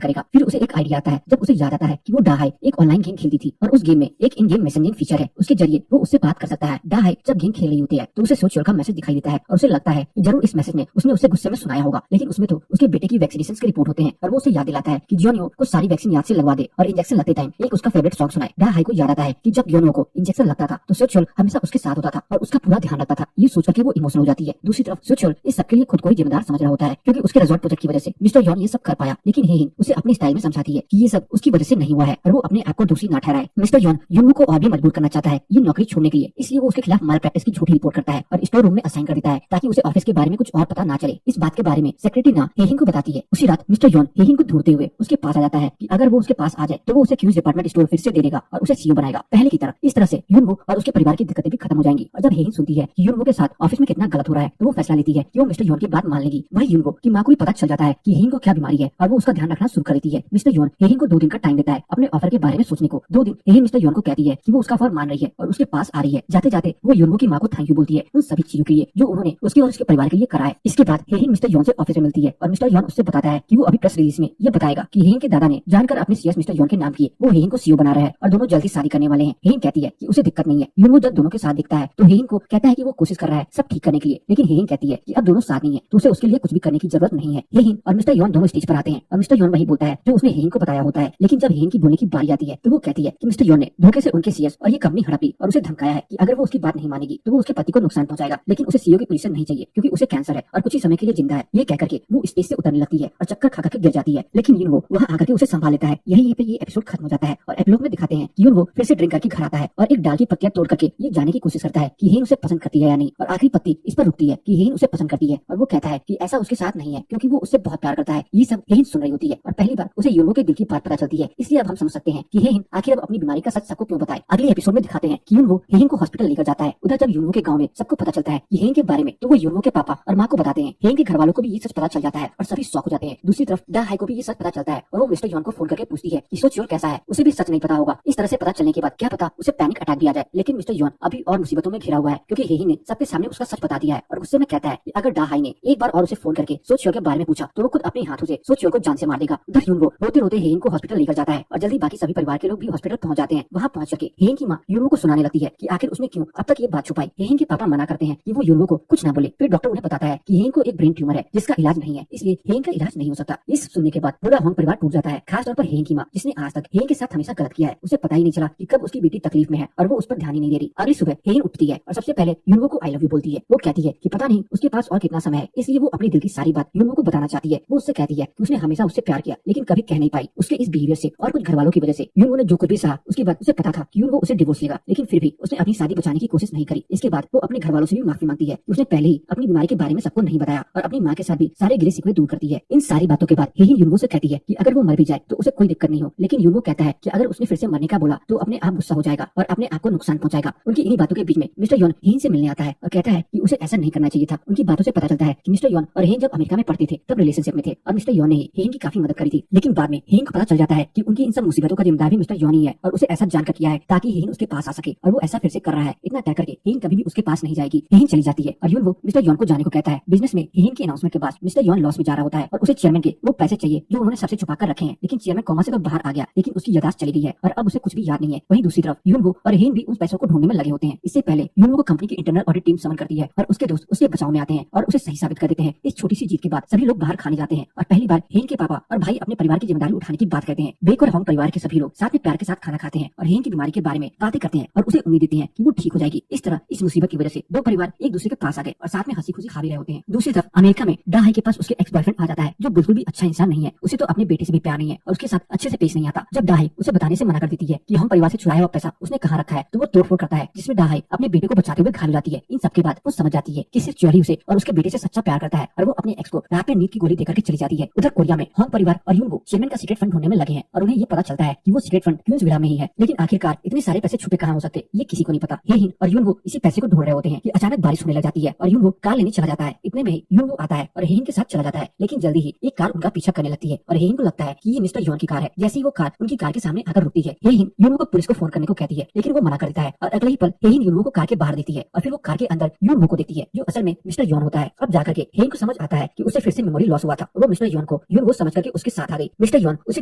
करेगा। फिर उसे एक आइडिया आता है जब उसे याद आता है कि वो डा हाई एक ऑनलाइन गेम खेलती थी और उस गेम में एक इन गेम मैसेजिंग फीचर है, उसके जरिए वो उससे बात कर सकता है। डा हाई जब गेम खेल रही होती है तो उसे सियोचोल का मैसेज दिखाई देता है और उसे लगता है कि जरूर इस मैसेज में उसने उसे गुस्से में सुनाया होगा, लेकिन उसमें तो उसके बेटे की वैक्सीनेशन के रिपोर्ट होते हैं और वो उसे याद दिलाता है कि जियोनियो को सारी वैक्सीन याद से लगवा दे और इंजेक्शन लगते टाइम एक उसका फेवरेट सॉन्ग सुनाए। डा हाई को याद आता है कि जब जियोनियो को इंजेक्शन लगता था तो सियोचोल हमेशा उसके साथ होता था और उसका पूरा ध्यान रखता था। ये सोचकर के वो इमोशनल हो जाती है। दूसरी तरफ सियोचोल इस सबके लिए खुद को ही जिम्मेदार समझ रहा होता है क्योंकि उसके रिजॉर्ट प्रोजेक्ट की वजह से मिस्टर यॉन ये सब कर पाया, लेकिन हेहिन उसे अपने स्टाइल में समझाती है कि ये सब उसकी वजह से नहीं हुआ है और वो अपने आप को दोषी ना ठहराए। मिस्टर यॉन यूनवो को और भी मजबूर करना चाहता है ये नौकरी छोड़ने के लिए, इसलिए वो उसके खिलाफ माल प्रैक्टिस की झूठी रिपोर्ट करता है और स्टोर रूम में असाइन कर देता है ताकि उसे ऑफिस के बारे में कुछ और पता ना चले। इस बात के बारे में सेक्रेटरी ना हेहिन को बताती है। उसी रात मिस्टर यॉन हेहिन को ढूंढते हुए उसके पास आ जाता है कि अगर वो उसके पास आ जाए तो वो उसे क्यूज डिपार्टमेंट स्टोर फिर से दे देगा और उसे सीईओ बनाएगा पहले की तरह। इस तरह से यूनवो और उसके परिवार की दिक्कतें भी खत्म हो जाएंगी। और जब हेहिन सुनती है कि यूनवो के साथ ऑफिस में कितना गलत हो रहा है तो वो फैसला लेती है कि वो मिस्टर यॉन की बात मान लेगी। वही यूनवो की माँ को भी पता चल जाता है कि हेहिन को क्या बीमारी है और वो उसका ध्यान रखना शुरू कर देती है। मिस्टर यॉन हेहिन को 2 दिन का टाइम देता है अपने ऑफर के बारे में सोचने को। 2 दिन हेहिन मिस्टर यॉन को कहती है कि वो उसका ऑफर मान रही है और उसके पास आ रही है। जाते जाते वो यूनवो की माँ को थैंक यू बोलती है उन सभी चीजों के लिए जो उन्होंने उसके और उसके परिवार के लिए करा है। इसके बाद हेहिन मिस्टर यॉन से ऑफिस में मिलती है और मिस्टर यॉन उससे बताता है कि वो अभी प्रेस रिलीज में ये बताएगा कि हेहिन के दादा ने जानकर अपने सीएस मिस्टर यॉन के नाम किए, वो हेहिन को सीईओ बना रहा है और दोनों जल्दी शादी करने वाले हैं। हेहिन कहती है कि उसे दिक्कत नहीं है। यूनवो जब दोनों के साथ दिखता है तो हेहिन को कहता है कि वो कोशिश कर रहा है सब ठीक करने के लिए, लेकिन हेहिन कहती है कि अब दोनों साथ नहीं है तो उसे उसके लिए कुछ भी करने की जरूरत नहीं है। हेहिन और मिस्टर यॉन दोनों स्टेज पर आते हैं और मिस्टर यॉन वही बोलता है जो उसने हेहिन को बताया होता है, लेकिन जब हेहिन की बोलने की बारी आती है तो वो कहती है कि मिस्टर यॉन ने धोखे से उनके सीएस और ये कंपनी हड़प ली और उसे धमकाया है कि अगर वो उसकी बात नहीं मानेगी तो वो उसके पति को नुकसान पहुंचाएगा, लेकिन उसे सीईओ की पोजीशन नहीं चाहिए क्योंकि उसे कैंसर है और कुछ ही समय के लिए जिंदा है। ये कहकर के वो स्टेज से उतरने लगती है और चक्कर खा के गिर जाती है, लेकिन यूनवो वहाँ आकर के उसे संभाल लेता है। यही पे ये एपिसोड खत्म हो जाता है और एपिलॉग में दिखाते हैं कि यूनवो फिर से ड्रिंक करके घर आता है और एक डाल की पत्तियां तोड़ करके ये जानने की कोशिश करता है कि हेहिन उसे पसंद करती है या नहीं, और आखिरी पत्ती इस पर रुकती है कि हेहिन उसे पसंद करती है और वो कहता है कि ऐसा उसके साथ नहीं है क्योंकि वो उससे बहुत प्यार करता है। ये सब हेहिन सुन रही होती है और पहली बार उसे यूनवो के दिल की बात पता चलती है, इसलिए अब हम समझ सकते हैं कि हेहिन आखिर अब अपनी बीमारी का सच सबको क्यों बताए। अगले एपिसोड में दिखाते हैं कि यूनवो हेहिन को हॉस्पिटल लेकर जाता है। उधर जब यूनवो के गांव में सबको पता चलता है कि हेहिन के बारे में तो वो यूनवो के पापा और माँ को बताते हैं। हेहिन के घर वालों को भी ये सच पता चल जाता है और सभी शॉक हो जाते हैं। दूसरी तरफ डा हाई को भी ये सच पता चलता है और वो मिस्टर यॉन को फोन करके पूछती है कि सियोचोल कैसा है, उसे भी सच नहीं पता होगा। इस तरह से पता चलने के बाद क्या पता उसे पैनिक अटैक भी आ जाए, लेकिन मिस्टर यॉन अभी और मुसीबतों में घिरा हुआ है क्योंकि हेहिन ने सबके सामने उसका सच बता दिया है और गुस्से में कहता है कि अगर डा हाई ने एक बार और उसे फोन करके सियोचोल के बारे में पूछा तो वो खुद अपने हाथों से सियोचोल को जान से मार देगा। उधर यूनवो रोते रोते हेहिन को हॉस्पिटल लेकर जाता है और जल्दी बाकी सभी परिवार के लोग भी हॉस्पिटल पहुंच जाते हैं। वहाँ पहुंच के हेहिन की माँ यूनवो को सुनाने लगती है कि आखिर उसने क्यों अब तक ये बात छुपाई। हेहिन के पापा मना करते हैं कि वो यूनवो को कुछ ना बोले। फिर डॉक्टर उन्हें बताता है कि हेहिन को एक ब्रेन ट्यूमर है जिसका इलाज नहीं है, इसलिए हेहिन का इलाज नहीं हो सकता। इस सुनने के बाद पूरा हॉन्ग परिवार टूट जाता है, खास तौर पर हेहिन की माँ जिसने आज तक हेहिन के साथ हमेशा गलत किया है। उसे पता ही नहीं चला कि कब उसकी बेटी तकलीफ में है और वो उस पर ध्यान ही नहीं दे रही। अगली सुबह हेहिन उठती है और सबसे पहले यूनवो को आई लव यू बोलती है। वो कहती है कि पता नहीं उसके पास और कितना समय है, इसलिए वो अपने दिल की सारी बात यूनवो को बताना चाहती है। वो उससे कहती है कि उसने हमेशा उससे प्यार किया लेकिन कभी कह नहीं पाई। उसके इस बिहेवियर से और कुछ घर वालों की वजह से यूनवो ने जो कुछ भी सहा उसके बाद उसे पता था कि यूनवो उसे डिवोर्स लेगा, लेकिन फिर भी उसने अपनी शादी बचाने की कोशिश नहीं करी। इसके बाद वो अपने घर वालों से भी माफी मांगती है। उसने पहले ही अपनी बीमारी के बारे में सबको नहीं बताया और अपनी माँ के साथ भी सारे गिले शिकवे दूर करती है। इन सारी बातों के बाद हेहिन यूनवो से कहती है कि अगर वो मर भी जाए तो उसे कोई दिक्कत नहीं हो, लेकिन यूनवो कहता है कि अगर उसने फिर से मरने का बोला तो अपने आप गुस्सा हो जाएगा और अपने आप को नुकसान पहुंचाएगा। उनकी इन्हीं बातों के बीच में मिस्टर यॉन हेहिन से मिलने आता है और कहता है कि उसे ऐसा नहीं करना चाहिए था। उनकी बातों से पता चलता है कि मिस्टर यॉन और हेहिन जब अमेरिका में पढ़ते थे तब रिलेशनशिप में थे और मिस्टर यॉन ने ही हेन की काफी मदद करी थी। लेकिन बाद में हेन को पता चल जाता है कि उनकी इन सब मुसीबतों का जिम्मेदार भी मिस्टर यॉन ही है और उसे ऐसा जानकर किया है ताकि हेन उसके पास आ सके और वो ऐसा फिर से कर रहा है। इतना तय करके हेन कभी भी उसके पास नहीं जाएगी। हेन चली जाती है और यून वो मिस्टर यॉन को जाने को कहता है। बिजनेस में हेन के अनाउंसमेंट के बाद मिस्टर यॉन लॉस में जा रहा होता है और उसे चेयरमैन के वो पैसे चाहिए जो उन्होंने सबसे छुपा कर रखे हैं। लेकिन चेयरमैन कोमा से तो बाहर आ गया, लेकिन उसकी यादाश्त चली गई है और अब उसे कुछ भी याद नहीं है। वहीं दूसरी तरफ यूनवो और हेन भी उन पैसों को ढूंढने में लगे होते हैं। इससे पहले यूनवो को कंपनी की इंटरनल ऑडिट टीम समन करती है और उसके दोस्त उसके बचाव में आते हैं और उसे सही साबित कर देते हैं। इस छोटी सी जीत के बाद सभी लोग बाहर खाने जाते हैं और पहली बार हेन के पापा और भाई अपने परिवार की जिम्मेदारी उठाने की बात करते हैं। बेक और होंग परिवार के सभी लोग साथ में प्यार के साथ खाना खाते हैं और हेन की बीमारी के बारे में बातें करते हैं और उसे उम्मीद देते हैं कि वो ठीक हो जाएगी। इस तरह इस मुसीबत की वजह से दो परिवार एक दूसरे के पास आ गए और साथ में हंसी खुशी खा भी रहे होते हैं। दूसरी तरफ अमेरिका में डा हाई के पास उसके एक्स बॉयफ्रेंड आ जाता है जो बिल्कुल भी अच्छा इंसान नहीं है। उसे तो अपने बेटे से भी प्यार नहीं है और उसके साथ अच्छे से पेश नहीं आता। जब डा हाई उसे बताने से मना कर देती है कि हम परिवार से चुराया हुआ पैसा उसने कहाँ रखा है तो वो तोड़फोड़ करता है, जिसमें डा हाई अपने बेटे को बचाते हुए घायल हो जाती है। इन सबके बाद वो समझ जाती है कि सिर्फ चोरी उसे और उसके बेटे से सच्चा प्यार करता है और वो अपने एक्स को रात में नींद की गोली देकर के चली जाती है। उधर कोरिया में होंग परिवार और यूनवो चेयरमैन का सीक्रेट फंड ढूंढने में लगे हैं और उन्हें ये पता चलता है कि वो सीक्रेट फंड क्वींसविला में ही है। लेकिन आखिरकार इतने सारे पैसे छुपे कहाँ हो सकते ये किसी को नहीं पता। हेन और यूनवो इसी पैसे को ढूंढ रहे होते हैं कि अचानक बारिश होने लग जाती है और यूनवो कार लेने चला जाता है। इतने में ही यूनवो आता है और हेन के साथ चला जाता है, लेकिन जल्दी ही एक कार उनका पीछा करने लगती है और हेन को लगता है कि ये मिस्टर यॉन की कार है। जैसे ही वो कार उनकी कार के सामने आकर रुकती है, हेन यूनवो को पुलिस को फोन करने को कहती है, लेकिन वो मना कर देता है और अगले ही पल हेन यूनवो को कार के बाहर देती है और फिर वो कार के अंदर यूनवो को देखती है जो असल में मिस्टर यॉन होता है। अब जाकर के हेन को समझ आता है कि उसे फिर से मेमोरी लॉस हुआ था और वो मिस्टर यॉन को यूनवो समझ करके उसके साथ आ गई। मिस्टर यॉन उसी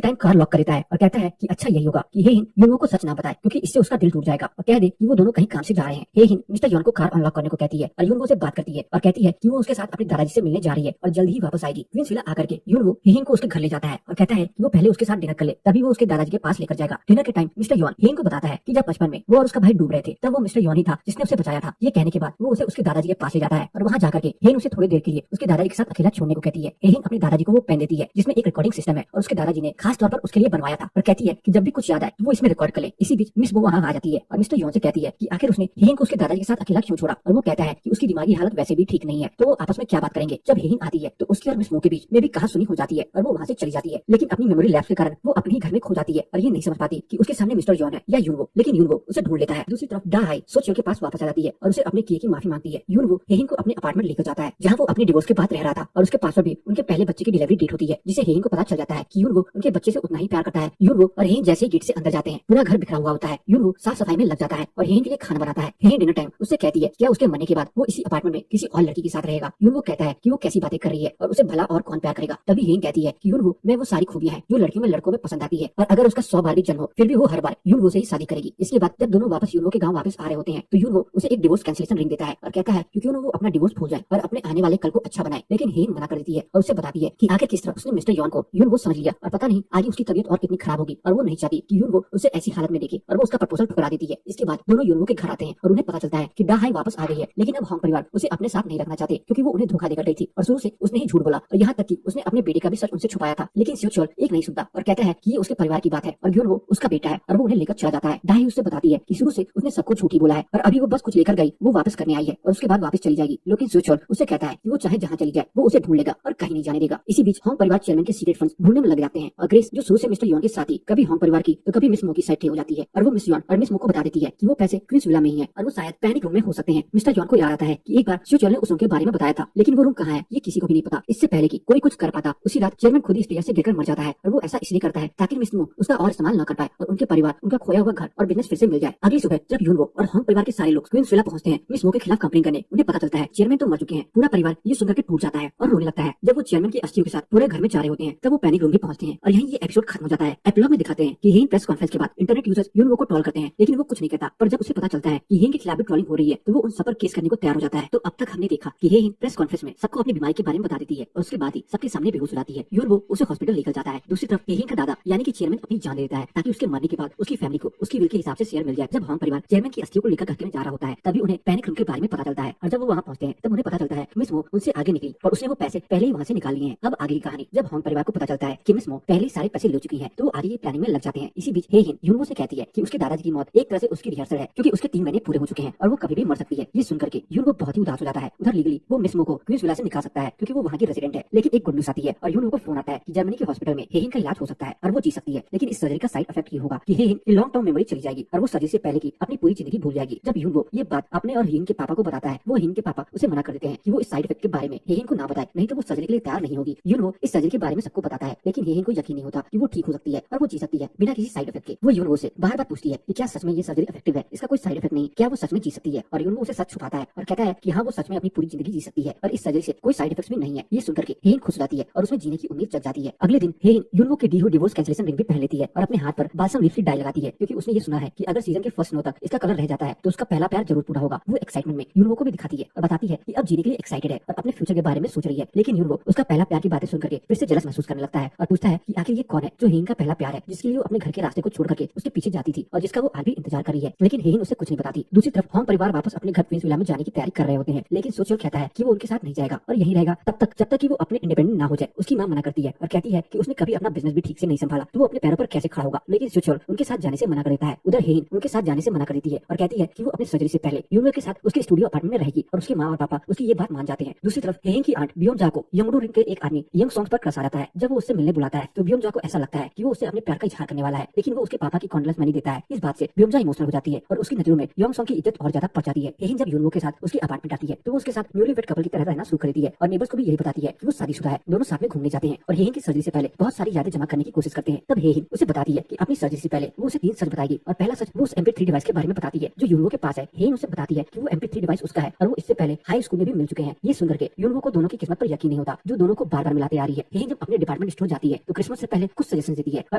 टाइम कार लॉक कर देता है और कहता है कि अच्छा यही होगा कि हेन यूनवो को सच ना बताए क्योंकि इससे उसका दिल टूट जाएगा और कह दे कि वो दोनों कहीं काम से जा रहे हैं। हेन मिस्टर यॉन को कार अनलॉक करने को कहती है और यूनवो से बात करती है और कहती है कि वो उसके साथ अपने दादाजी से मिलने जा रही है और जल्द ही वापस आएगी। क्वींसविला आकर के यूनवो हेन को उसके घर ले जाता है और कहता है कि वो पहले उसके साथ डिनर कर ले, तभी वो उसके दादाजी के पास लेकर जाएगा। डिनर के टाइम मिस्टर यॉन हेन को बताता है कि जब बचपन में वो और उसका भाई डूब रहे थे तब वो मिस्टर यॉन ही था जिसने उसे बचाया था। ये कहने के बाद वो उसे उसके दादाजी के पास ले जाता है और वहाँ जाकर के हेन उसे थोड़ी देर के लिए उसके दादाजी के साथ अकेला छोड़ने को कहती है। हेन अपने दादाजी को वो पेन देती है जिसमें एक रिकॉर्डिंग सिस्टम है और उसके दादाजी ने खास तौर पर उसके लिए बनवाया था और कहती है कि जब भी कुछ याद आए वो इसमें रिकॉर्ड कर ले। इसी बीच मिस वो वहाँ आ जाती है और मिस्टर यॉन से कहती है कि आखिर उसने हेन को उसके दादाजी के साथ अकेला क्यों छोड़ा और वो कहता है कि उसकी दिमागी हालत वैसे भी ठीक नहीं है तो वो आपस में क्या बात करेंगे। जब हेन आती है तो उसकी और मिस मो के बीच में भी कहा सुनी हो जाती है और वो वहाँ से चली जाती है, लेकिन अपनी मेमोरी लैप्स के कारण वो अपने ही घर में खो जाती है और ये नहीं समझ पाती कि उसके सामने मिस्टर यॉन है या यूनवो, लेकिन यूनवो उसे ढूंढ लेता है। दूसरी तरफ डा हाई सोचियो के पास वापस आ जाती है और उसे अपने किए की माफी मांगती है। यूनवो हेन को अपने अपार्टमेंट लेकर जाता है जहाँ वो अपने डिवोर्स के बाद रह रहा था और उसके पास भी उनके पहले बच्चे की डिलीवरी डेट होती है, जिसे हेन को पता चल जाता है कि यूनवो उनके बच्चे से उतना ही प्यार करता है। यूनवो और हेन जैसे गेट से अंदर जाते हैं पूरा घर बिखरा हुआ होता है। यूनवो साफ सफाई में लग जाता है और हेन के लिए खाना बनाता है। हेन डिनर टाइम उससे कहती है क्या उसके मरने के बाद वो इसी अपार्टमेंट में किसी और लड़की के साथ रहेगा। यूनवो कहता है कि वो कैसी बातें कर रही है और उसे भला और कौन प्यार करेगा। तभी हेन कहती है कि यूनवो में वो सारी खूबियां हैं जो लड़कियों में लड़कों में पसंद आती है और अगर उसका 100 बार भी जन्म हो फिर भी वो हर बार यूनवो से ही शादी करेगी। इसके बाद जब दोनों वापस यूनवो के गांव वापस आ रहे होते हैं तो यूनवो उसे एक डिवोर्स कैंसिलेशन रिंग देता है और कहता है क्योंकि वो अपना डिवोर्स भूल जाए और अपने आने वाले कल को अच्छा बनाए, लेकिन हेन मना कर देती है और उसे बताती है कि आखिर किस तरह उसने मिस्टर यॉन को यूनवो समझ लिया और पता नहीं आगे उसकी तबीयत और कितनी खराब होगी और वो नहीं चाहती कि यूनवो उसे ऐसी हालत में देखे और वो उसका प्रपोजल ठुकरा देती है। इसके बाद दोनों यूनवो के घर आते हैं और उन्हें पता चलता है कि डा हाई वापस आ गई है, लेकिन अब होंग परिवार उसे अपने साथ नहीं रखना चाहते क्योंकि वो उन्हें धोखा देकर गई थी और शुरू से उसने ही झूठ बोला और यहाँ तक कि उसने अपने बेटे का भी सच उनसे छुपाया था। लेकिन स्योचोल एक नहीं सुनता और कहता है कि ये उसके परिवार की बात है और यूनवो उसका बेटा है और वो उन्हें लेकर चला जाता है। डा हाई उससे बताती है कि शुरू से उसने सबको झूठी बोला है और अभी वो बस कुछ लेकर गई, वो वापस करने आई है और उसके बाद वापस चली जाएगी। लेकिन स्योचोल उससे कहता है कि वो चाहे जहाँ चली जाए वो उसे ढूंढ लेगा और कहीं नहीं जाने देगा। इसी बीच होंग परिवार चेयरमैन के सीक्रेट फंड्स ढूंढने में लग जाते हैं और ग्रेस जो शुरू से मिस्टर यॉन के साथ ही कभी होंग परिवार की तो कभी मिस मो की साइड हो जाती है और वो मिस यॉन और मिस मो को बता देती है कि वो पैसे क्वींसविला में ही है और वो शायद पैनिक रूम में हो सकते हैं। मिस्टर यॉन को याद आता है कि एक बार स्योचोल ने उस रूम के बारे में बताया था, लेकिन वो रूम कहाँ है ये किसी को भी नहीं पता। इससे पहले कि कोई कुछ कर पाता उसी रात चेयरमैन खुद ही स्टेयर से गिरकर मर जाता है और वो ऐसा इसलिए करता है ताकि मिस मो उसका और इस्तेमाल न कर पाए और उनके परिवार उनका खोया हुआ घर और बिजनेस फिर से मिल जाए। अगली सुबह जब यूनवो और होंग परिवार के सारे लोग क्वींसविला पहुंचते हैं मिस मो के खिलाफ कंप्लेन करने, उन्हें पता चलता है चेयरमैन तो मर चुके हैं। पूरा परिवार ये सुनकर के टूट जाता है और रोने लगता है। जब वो चेयरमैन की अस्थियों के साथ पूरे घर में जा रहे होते हैं तब वो पैनिक रूम में पहुंचते हैं और यहीं ये एपिसोड खत्म हो जाता है। एपिलॉग में दिखाते हैं कि हेन प्रेस कॉन्फ्रेंस के बाद इंटरनेट यूजर्स यूनवो को ट्रोल करते हैं, लेकिन वो कुछ नहीं कहता। पर जब उसे पता चलता है कि हेन के खिलाफ भी ट्रोलिंग हो रही है तो वो उन सब पर केस करने को तैयार हो जाता है। तो अब तक हमने देखा कि हेन प्रेस कॉन्फ्रेंस में सबको अपनी बीमारी के बारे में बता देती है और उसके बाद ही सबके सामने बेहोश हो जाती है। यूनवो उसे हॉस्पिटल लेकर जाता है। दूसरी तरफ हेन का दादा यानी कि चेयरमैन अपनी जान दे देता है ताकि उसके मरने के बाद उसकी फैमिली को उसकी विल के हिसाब से शेयर मिल जाए। जब होंग परिवार चेयरमैन की अस्थियों को लेकर घर में जा रहा होता है तभी उन्हें पैनिक रूम के बारे में पता चलता है और जब वो वहाँ पहुंचते हैं तब उन्हें पता चलता है मिस मो उनसे आगे निकली और उसने वो पैसे पहले ही वहाँ से निकाल लिए हैं। अब आगे की कहानी जब होंग परिवार को पता चलता है कि मिस मो पहले ही सारे पैसे ले चुकी है तो वो आगे की प्लानिंग में लग जाते हैं। इसी बीच हेन यूनवो से कहती है कि उसके दादाजी की मौत एक तरह से उसकी रिहर्सल है क्योंकि उसके 3 महीने पूरे हो चुके हैं और वो कभी भी मर सकती है। ये सुनकर के यूनवो बहुत ही उदास हो जाता है। उधर लीगली वो मिस मो को क्वींसविला से निकाल सकता है क्योंकि वो वहाँ की रेजिडेंट है, लेकिन एक गुड न्यूज़ आती है और यूनवो को फोन आता है कि जर्मनी के हॉस्पिटल में हेन का इलाज हो सकता है और वो जी सकती है। लेकिन इस सर्जरी का साइड इफेक्ट ये होगा कि हेन की लॉन्ग टर्म मेमोरी चली जाएगी और वो सर्जरी से पहले की अपनी पूरी जिंदगी भूल जाएगी। जब यूनवो ये बात अपने और हेन के पापा को बताता है वो हेन के पापा उसे मना कर देते हैं कि वो इस साइड इफेक्ट के बारे में हेन को ना ना बताए, नहीं तो वो सर्जरी के लिए तैयार नहीं होगी। यून वो इस सर्जरी के बारे में सबको बताता है, लेकिन हेन को यकीन नहीं होता कि वो ठीक हो सकती है और वो जी सकती है बिना किसी साइड इफेक्ट के। वो यून से बार बार पूछती है कि क्या सच में ये सर्जरी इफेक्टिव है, इसका कोई साइड इफेक्ट नहीं, क्या वो सच में जी सकती है। और यून उसे सच छुपाता है और कहता है कि हाँ वो सच में अपनी पूरी जिंदगी जी सकती है और इस सर्जरी से कोई साइड इफेक्ट्स भी नहीं है। ये सुनकर के हेन खुश हो जाती है और उसमें जीने की उम्मीद जग जाती है। अगले दिन हेन यून के दी हुई डिवोर्स कैंसिलेशन रिंग भी पहन लेती है और अपने हाथ पर बालसम लीफ की डाई लगाती है, क्योंकि उसने ये सुना है कि अगर सीजन के फर्स्ट नो तक इसका कलर रह जाता है तो उसका पहला प्यार जरूर पूरा होगा। वो एक्साइटमेंट में यून को भी दिखाती है और बताती है कि अब जीने के लिए एक्साइटेड है और अपने फ्यूचर के बारे में सोच रही है। लेकिन यून उसका पहला प्यार की बातें सुन करके फिर से जलस महसूस करने लगता है और पूछता है कि आखिर ये कौन है जो हेन का पहला प्यार है, जिसके लिए वो अपने घर के रास्ते को छोड़ करके उसके पीछे जाती थी और जिसका वो आज भी इंतजार कर रही है। लेकिन हेन उसे कुछ नहीं बताती। दूसरी तरफ होंग परिवार वापस अपने घर क्वींस विला में जाने की तैयारी कर रहे होते हैं, लेकिन सोचियो कहता है कि वो उनके साथ नहीं जाएगा और यहीं रहेगा तब तक जब तक कि वो अपने इंडिपेंडेंट ना हो जाए। उसकी मां मना करती है और कहती है कि उसने कभी अपना बिजनेस भी ठीक से नहीं संभाला तो वो अपने पैरों पर कैसे खड़ा होगा। लेकिन सोचियो उनके साथ जाने से मना कर देता है। उधर हेन उनके साथ जाने से मना कर देती है और कहती है कि वो अपनी सर्जरी से पहले यून के साथ उसके स्टूडियो अपार्टमेंट में रहेगी और उसके माँ और पापा उसकी ये बात मान जाते हैं। दूसरी तरफ हेन की आंट ब्योम-जा को यंगडू रिंग के एक आदमी यंग सॉन्ग्स पर क्रश आ जाता है। जब वो उससे मिलने बुलाता है तो ब्योम-जा को ऐसा लगता है कि वो उससे अपने प्यार का इजहार करने वाला है, लेकिन वो उसके पापा की कॉन्डोलेंस मनी देता है। इस बात से ब्योम-जा इमोशनल हो जाती है और उसकी नजरों में यंग सॉन्ग की इज्जत और ज्यादा बढ़ जाती है। हेन जब यून के साथ उसके अपार्टमेंट आती है तो वो उसके साथ न्यूली वेड कपल की तरह रहना शुरू कर देती है और नेबर्स को भी यही बताती है कि वो शादीशुदा है। दोनों साथ में घूमने जाते हैं और हेन की सर्जरी से पहले बहुत सारी यादें जमा करने की कोशिश करते हैं। तब हेन उसे बताती है कि अपनी सर्जरी से पहले वो उसे 3 सच बताएगी और पहला सच वो उस MP3 डिवाइस के बारे में बताती है जो यून के पास है। हेन उसे बताती है कि वो MP3 डिवाइस उसका है और वो इससे पहले हाई स्कूल में भी मिल चुके हैं। ये सुनकर के यून को दोनों की किस्मत पर यकीन नहीं होता जो दोनों को बार बार मिलाते आ रही है। हेन जब अपने डिपार्टमेंट स्टोर जाती है तो क्रिसमस से पहले कुछ सजेशन देती है और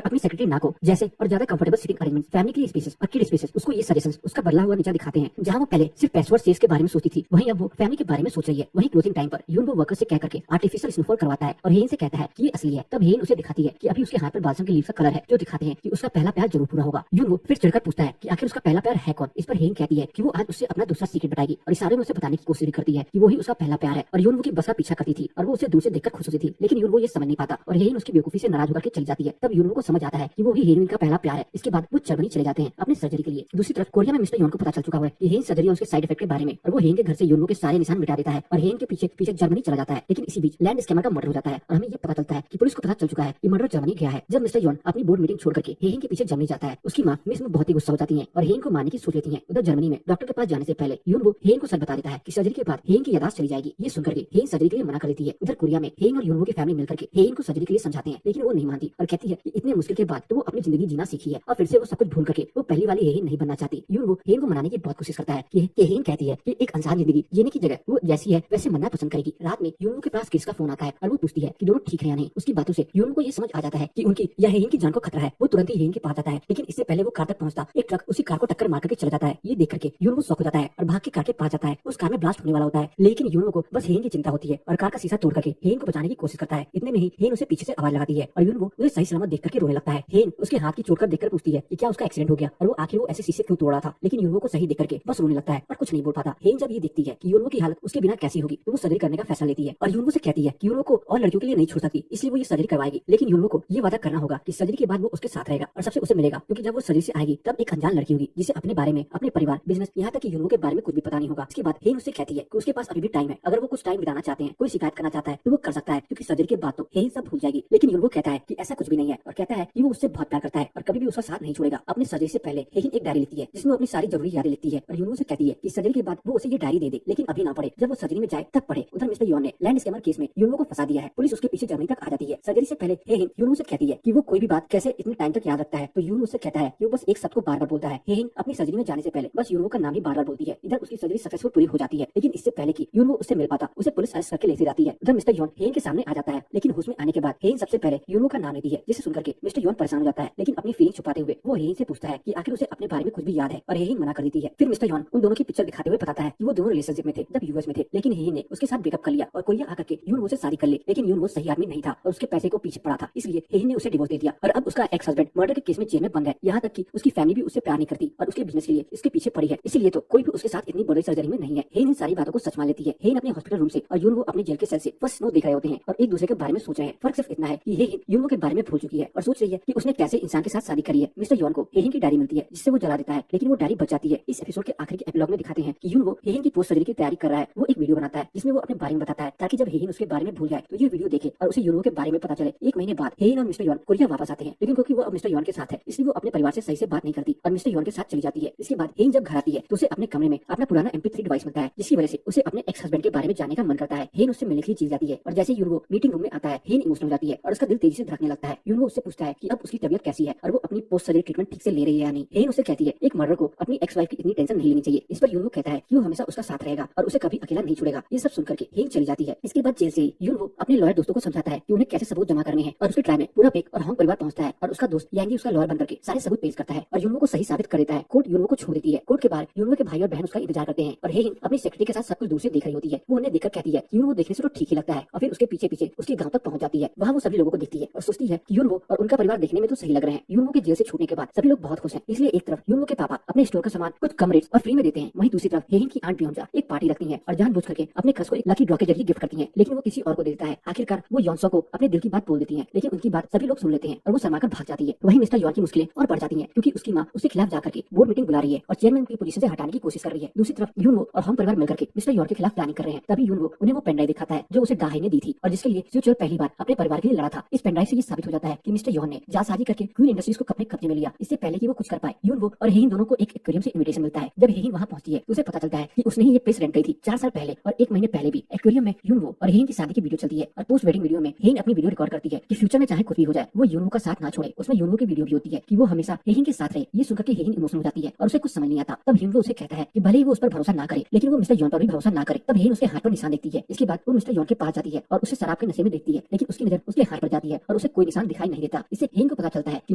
अपनी सेक्रेटरी ना को जैसे और ज्यादा कंफर्टेबल सीटिंग अरेंजमेंट, फैमिली के लिए स्पेसेस और किड स्पेसेस, उसको ये सजेशंस उसका बदला हुआ नीचा दिखाते हैं। जहां वो पहले सिर्फ पासवर्ड सेल्स के बारे में सोचती थी वहीं अब वो फैमिली के बारे में सोच रही है। वहीं क्लोजिंग टाइम पर यून वो वर्कर से कह करके आर्टिफिशियल स्नोफॉल करवाता है और हेन से कहता है कि ये असली है। तब हेन उसे दिखाती है कि अभी उसके हाथ पर बालसम के लीफ का कलर है जो दिखाते हैं कि उसका पहला प्यार जरूर पूरा होगा। यून वो फिर चढ़कर पूछता है कि आखिर उसका पहला प्यार है कौन। इस पर हेन कहती है कि वो आज उससे अपना दूसरा सीक्रेट बताएगी और इशारे में उसे बताने की कोशिश भी करती है कि वही उसका पहला प्यार है। और यून की बस का पीछा करती थी और वो उसे दूर से देखकर खुश होती थी, लेकिन यून ये समझ नहीं पाता और हेन उसकी बेवकूफी से नाराज होकर के चली जाती है। तब यून को समझ आता है कि वो ही हेन का पहला प्यार है। इसके बाद वो जर्मनी चले जाते हैं अपने सर्जरी के लिए। दूसरी तरफ कोरिया में मिस्टर योन को पता चल चुका है कि हेन सर्जरी और उसके साइड इफेक्ट के बारे में और वो हेन के घर से यून के सारे निशान मिटा देता है और हेन के पीछे पीछे जर्मनी चला जाता है। लेकिन इसी बीच लैंड स्कैमर का मर्डर हो जाता है और हमें ये पता चलता है कि पुलिस को पता चल चुका है कि मर्डर जर्मनी गया है। जब मिस्टर योन अपनी बोर्ड मीटिंग छोड़ करके हेन के पीछे जर्मनी जाता है उसकी माँ मिस में बहुत ही गुस्सा हो जाती है और हेन को मारने की सोच लेती है। उधर जर्मनी में डॉक्टर के पास जाने से पहले यून वो हेन को सच बता देता है कि सर्जरी के बाद हेन की यादाश्त चली जाएगी। ये सुनकर के हेन सर्जरी के लिए मना कर देती है। उधर कोरिया में हेन और यून की फैमिली मिलकर के हेन को सर्जरी के लिए समझाते हैं, लेकिन वो नहीं मानती और कहती है कि इतने मुश्किल के बाद तो वो अपनी जिंदगी जीना सीखी है और फिर से वो सब कुछ भूल करके वो पहली वाली हेन नहीं बनना चाहती। यून वो हेन को मनाने की बहुत कोशिश करता है कि हेन कहती है कि एक अनजान जिंदगी जीने की जगह वो जैसी है वैसे मरना पसंद करेगी। रात में यून के पास किस का फोन आता है और वो पूछती है कि दोनों ठीक है या नहीं। उसकी बातों से यून को ये समझ आ जाता है कि उनकी या हेन की जान को खतरा है। वो तुरंत ही हेन के पास जाता है, लेकिन इससे पहले वो कार तक पहुंचता एक ट्रक उसी कार को टक्कर मार करके चला जाता है। ये देख करके यून शॉक हो जाता है और भाग के कार के पास जाता है। उस कार में ब्लास्ट होने वाला होता है, लेकिन यून को बस हेन की चिंता होती है और कार का शीशा तोड़ करके हेन को बचाने की कोशिश करता है। इतने में ही हेन उसे पीछे से आवाज लगाती है और यून उसे सही सलामत देख करके रोने लगता है। हेन उसके हाथ की चोट कर देखकर पूछती है कि क्या उसका एक्सीडेंट हो गया और वो आखिर वो ऐसे शीशे क्यों तोड़ रहा था, लेकिन यून को सही देख करके बस रोने लगता है और कुछ नहीं बोल पाता। हेन जब ये देखती है कि यून की हालत उसके बिना कैसी होगी तो वो सर्जरी करने का फैसला लेती है और यून से कहती है कि यून को और लड़कियों के लिए नहीं छोड़ सकती, इसलिए वो ये सर्जरी करवाएगी। लेकिन यून को ये वादा करना होगा कि सर्जरी के बाद वो उसके साथ रहेगा और सबसे उसे मिलेगा, क्योंकि जब वो सर्जरी से आएगी तब एक अनजान लड़की होगी जिसे अपने बारे में, अपने परिवार, बिजनेस, यहाँ तक कि यून के बारे में कुछ भी पता नहीं होगा। इसके बाद हेन उससे कहती है कि उसके पास अभी भी टाइम है, अगर वो कुछ टाइम बिताना चाहते हैं, कोई शिकायत करना चाहता है तो वो कर सकता है, क्योंकि सर्जरी के बाद तो हेन सब भूल जाएगी। लेकिन यून कहता है कि ऐसा कुछ भी नहीं है और कहता है कि वो उससे बहुत प्यार करता है और कभी भी उसका साथ नहीं छोड़ेगा। अपने सर्जरी से पहले हेन एक डायरी लिखती है जिसमें अपनी सारी जरूरी यादें लिखती है और यून से कहती है कि सर्जरी के बाद वो उसे ये डायरी दे दे, लेकिन अभी ना पढ़े, जब वो सर्जरी में जाए तब पढ़े। उधर मिस्टर योन ने लैंड स्कैमर केस में यून को फंसा दिया है। पुलिस उसके पीछे जर्मनी तक आ जाती है। सर्जरी से पहले हेन यून से कहती है कि वो कोई भी बात कैसे इतने टाइम तक याद रखता है, तो यून उससे कहता है कि वो बस एक शब्द को बार बार बोलता है। हेन अपनी सर्जरी में जाने से पहले बस यून का नाम ही बार बार बोलती है। इधर उसकी सर्जरी सक्सेसफुल पूरी हो जाती है, लेकिन इससे पहले कि यून उससे मिल पाता उसे पुलिस अरेस्ट करके लेती जाती है। उधर मिस्टर योन हेन के सामने आ जाता है, लेकिन होश में आने के बाद हेन सबसे पहले यून का नाम लेती है, जिसे सुनकर के मिस्टर योन परेशान हो जाता है। लेकिन अपनी फीलिंग छुपाते हुए वो हेन से पूछता है कि आखिर उसे अपने बारे में कुछ भी याद है और हेन मना कर देती है। फिर मिस्टर योन उन दोनों की पिक्चर दिखाते हुए बताता है कि वो दोनों रिलेशनशिप में थे जब यूएस में थे, लेकिन हेन ने उसके साथ ब्रेकअप कर लिया और कोरिया आकर के यून से शादी कर ली। लेकिन यून सही आदमी नहीं था और उसके पैसे को पीछे पड़ा था, इसलिए हेन ने उसे डिवोर्स दे दिया और अब उसका एक्स हस्बैंड मर्डर के केस में जेल में बंद है। यहाँ तक कि उसकी फैमिली भी उससे प्यार नहीं करती और उसके बिजनेस के लिए इसके पीछे पड़ी है, इसलिए तो कोई भी उसके साथ इतनी बड़ी सर्जरी में नहीं है। हेन इन सारी बातों को सच मान लेती है। हेन अपने हॉस्पिटल रूम से और यून अपने जेल के सेल से फर्स्ट स्नो देख रहे होते हैं और एक दूसरे के बारे में सोच रहे हैं। फर्क सिर्फ इतना है कि हेन यून के बारे में भूल चुकी है और सोच रही है कि उसने कैसे इंसान के साथ शादी करी है। मिस्टर योन को हेन की डायरी मिलती है जिससे वो जला देता है, लेकिन वो डायरी बच जाती है। इस एपिसोड के आखिर के एपिलॉग में दिखाते हैं कि यून हेन की पोस्ट सर्जरी की तैयारी कर रहा है। वो एक वीडियो बनाता है जिसमें वो अपने बारे में बताता है, ताकि जब हेन उसके बारे में भूल जाए तो ये वीडियो देखे और उसे यून के बारे में पता चले। एक महीने बाद हेन और मिस्टर योन कोरिया वापस आते हैं, लेकिन क्योंकि वो अब मिस्टर योन के साथ है इसलिए वो अपने परिवार से सही से बात नहीं करती और मिस्टर योन के साथ चली जाती है। इसके बाद हेन जब घर आती है तो उसे अपने कमरे में अपना पुराना MP3 डिवाइस मिलता है, जिसकी वजह से उसे अपने एक्स हस्बैंड के बारे में जानने का मन करता है। हेन उससे मिलने के लिए चली जाती है और जैसे यूनवो मीटिंग रूम में आता है हेन इमोशनल हो जाती है और उसका दिल तेजी से धड़कने लगता है। यूनवो उससे पूछता है कि अब उसकी तबीयत कैसी है और वो अपनी पोस्ट सर्जरी ट्रीटमेंट ठीक से ले रही है या नहीं। हेन उससे कहती है एक मर्डर को अपनी एक्स वाइफ की इतनी टेंशन नहीं लेनी चाहिए। इस पर यूनवो कहता है कि वो हमेशा उसका साथ रहेगा और उसे कभी अकेला नहीं छोड़ेगा। ये सब सुनकर के हेन चली जाती है। इसके बाद जेल से यूनवो अपने लॉयर दोस्तों को समझाता है कि उन्हें कैसे सबूत जमा करने हैं और उसके ट्रायल में पूरा पेक और होंग परिवार पहुंचता है और उसका दोस्त यांगी उसका लॉयर बनकर के सारे सबूत पेश करता है और यूनवो को सही साबित कर देता है। कोर्ट यूनवो को छोड़ देती है। कोर्ट के बाहर यूनवो के भाई और बहन उसका इंतजार करते हैं और हेन अपनी सेक्रेटरी के साथ सब कुछ दूर से देख रही होती है। वो उन्हें देखकर कहती है कि यूनवो देखने से तो ठीक ही लगता है और फिर उसके पीछे पीछे उसके गांव तक पहुंच जाती है। वहां वो सभी लोगों को देखती है और सोचती है कि यूनवो और उनका परिवार देखने में तो सही लग रहे हैं। यूनवो के जेल से छूटने के बाद सभी लोग बहुत खुश हैं। इसलिए एक तरफ यूनवो के पापा अपने स्टोर का सामान कुछ कम रेट्स और फ्री में देते हैं, वहीं दूसरी तरफ हेन की आंट बियोंजा एक पार्टी रखती है और जानबूझ करके अपने खर्च को एक लकी ड्रॉ के जरिए गिफ्ट करती है, लेकिन वो किसी और को देता है। आखिरकार वो यॉन्सो को अपने दिल की बात बोल देती है, लेकिन उनकी बात सभी लोग सुन लेते हैं और वो शर्माकर भाग जाती है। वहीं मिस्टर यॉन की मुश्किलें और बढ़ जाती हैं क्योंकि उसकी माँ उसके खिलाफ जाकर के बोर्ड मीटिंग बुला रही है और चेयरमैन की पोजीशन से हटाने की कोशिश कर रही है। दूसरी तरफ यूनवो और होंग परिवार मिलकर के मिस्टर यॉन के खिलाफ प्लानिंग कर रहे हैं। तभी यूनवो उन्हें वो पेनड्राइव दिखाता है जो उसे डाहे ने दी थी और जिसके लिए फ्यूचर पहली बार अपने परिवार के लिए लड़ा था। इस पेनड्राइव से ये साबित हो जाता है कि मिस्टर यॉन ने जालसाजी करके क्वीन इंडस्ट्रीज को अपने कब्जे में लिया, इससे पहले कि वो कुछ कर पाए। यूनवो और हेइन दोनों को एक एक्वेरियम से इनविटेशन मिलता है। जब हेइन वहां पहुंचती है तो उसे पता चलता है कि उसने ही ये प्लेस रेंट की थी 4 साल पहले और 1 महीने पहले भी एक्वेरियम में यूनवो और हेइन की शादी की वीडियो चलती है और पोस्ट वेडिंग वीडियो में हेइन अपनी वीडियो रिकॉर्ड करती है कि फ्यूचर में चाहे कुछ भी हो जाए वो यूनवो का साथ ना छोड़े। उसमें यूनवो की वीडियो भी होती है कि वो हमेशा हेइन के साथ रहे। ये सुनकर के हेइन इमोशनल हो जाती है और उसे कुछ समझ नहीं आता। तब यूनवो उसे कहता है कि भले ही वो उस पर भरोसा ना करे लेकिन वो मिस्टर यॉन पर भी भरोसा ना करे। तब हेइन उसके हाथ पर निशान देखती है। इसके बाद वो मिस्टर यॉन के पास जाती है और उसे शराब के नशे में देखती है, लेकिन उसकी नजर उसके हाथ पर जाती है और उसे कोई निशान दिखाई नहीं देता। इससे हेइन को पता चलता है कि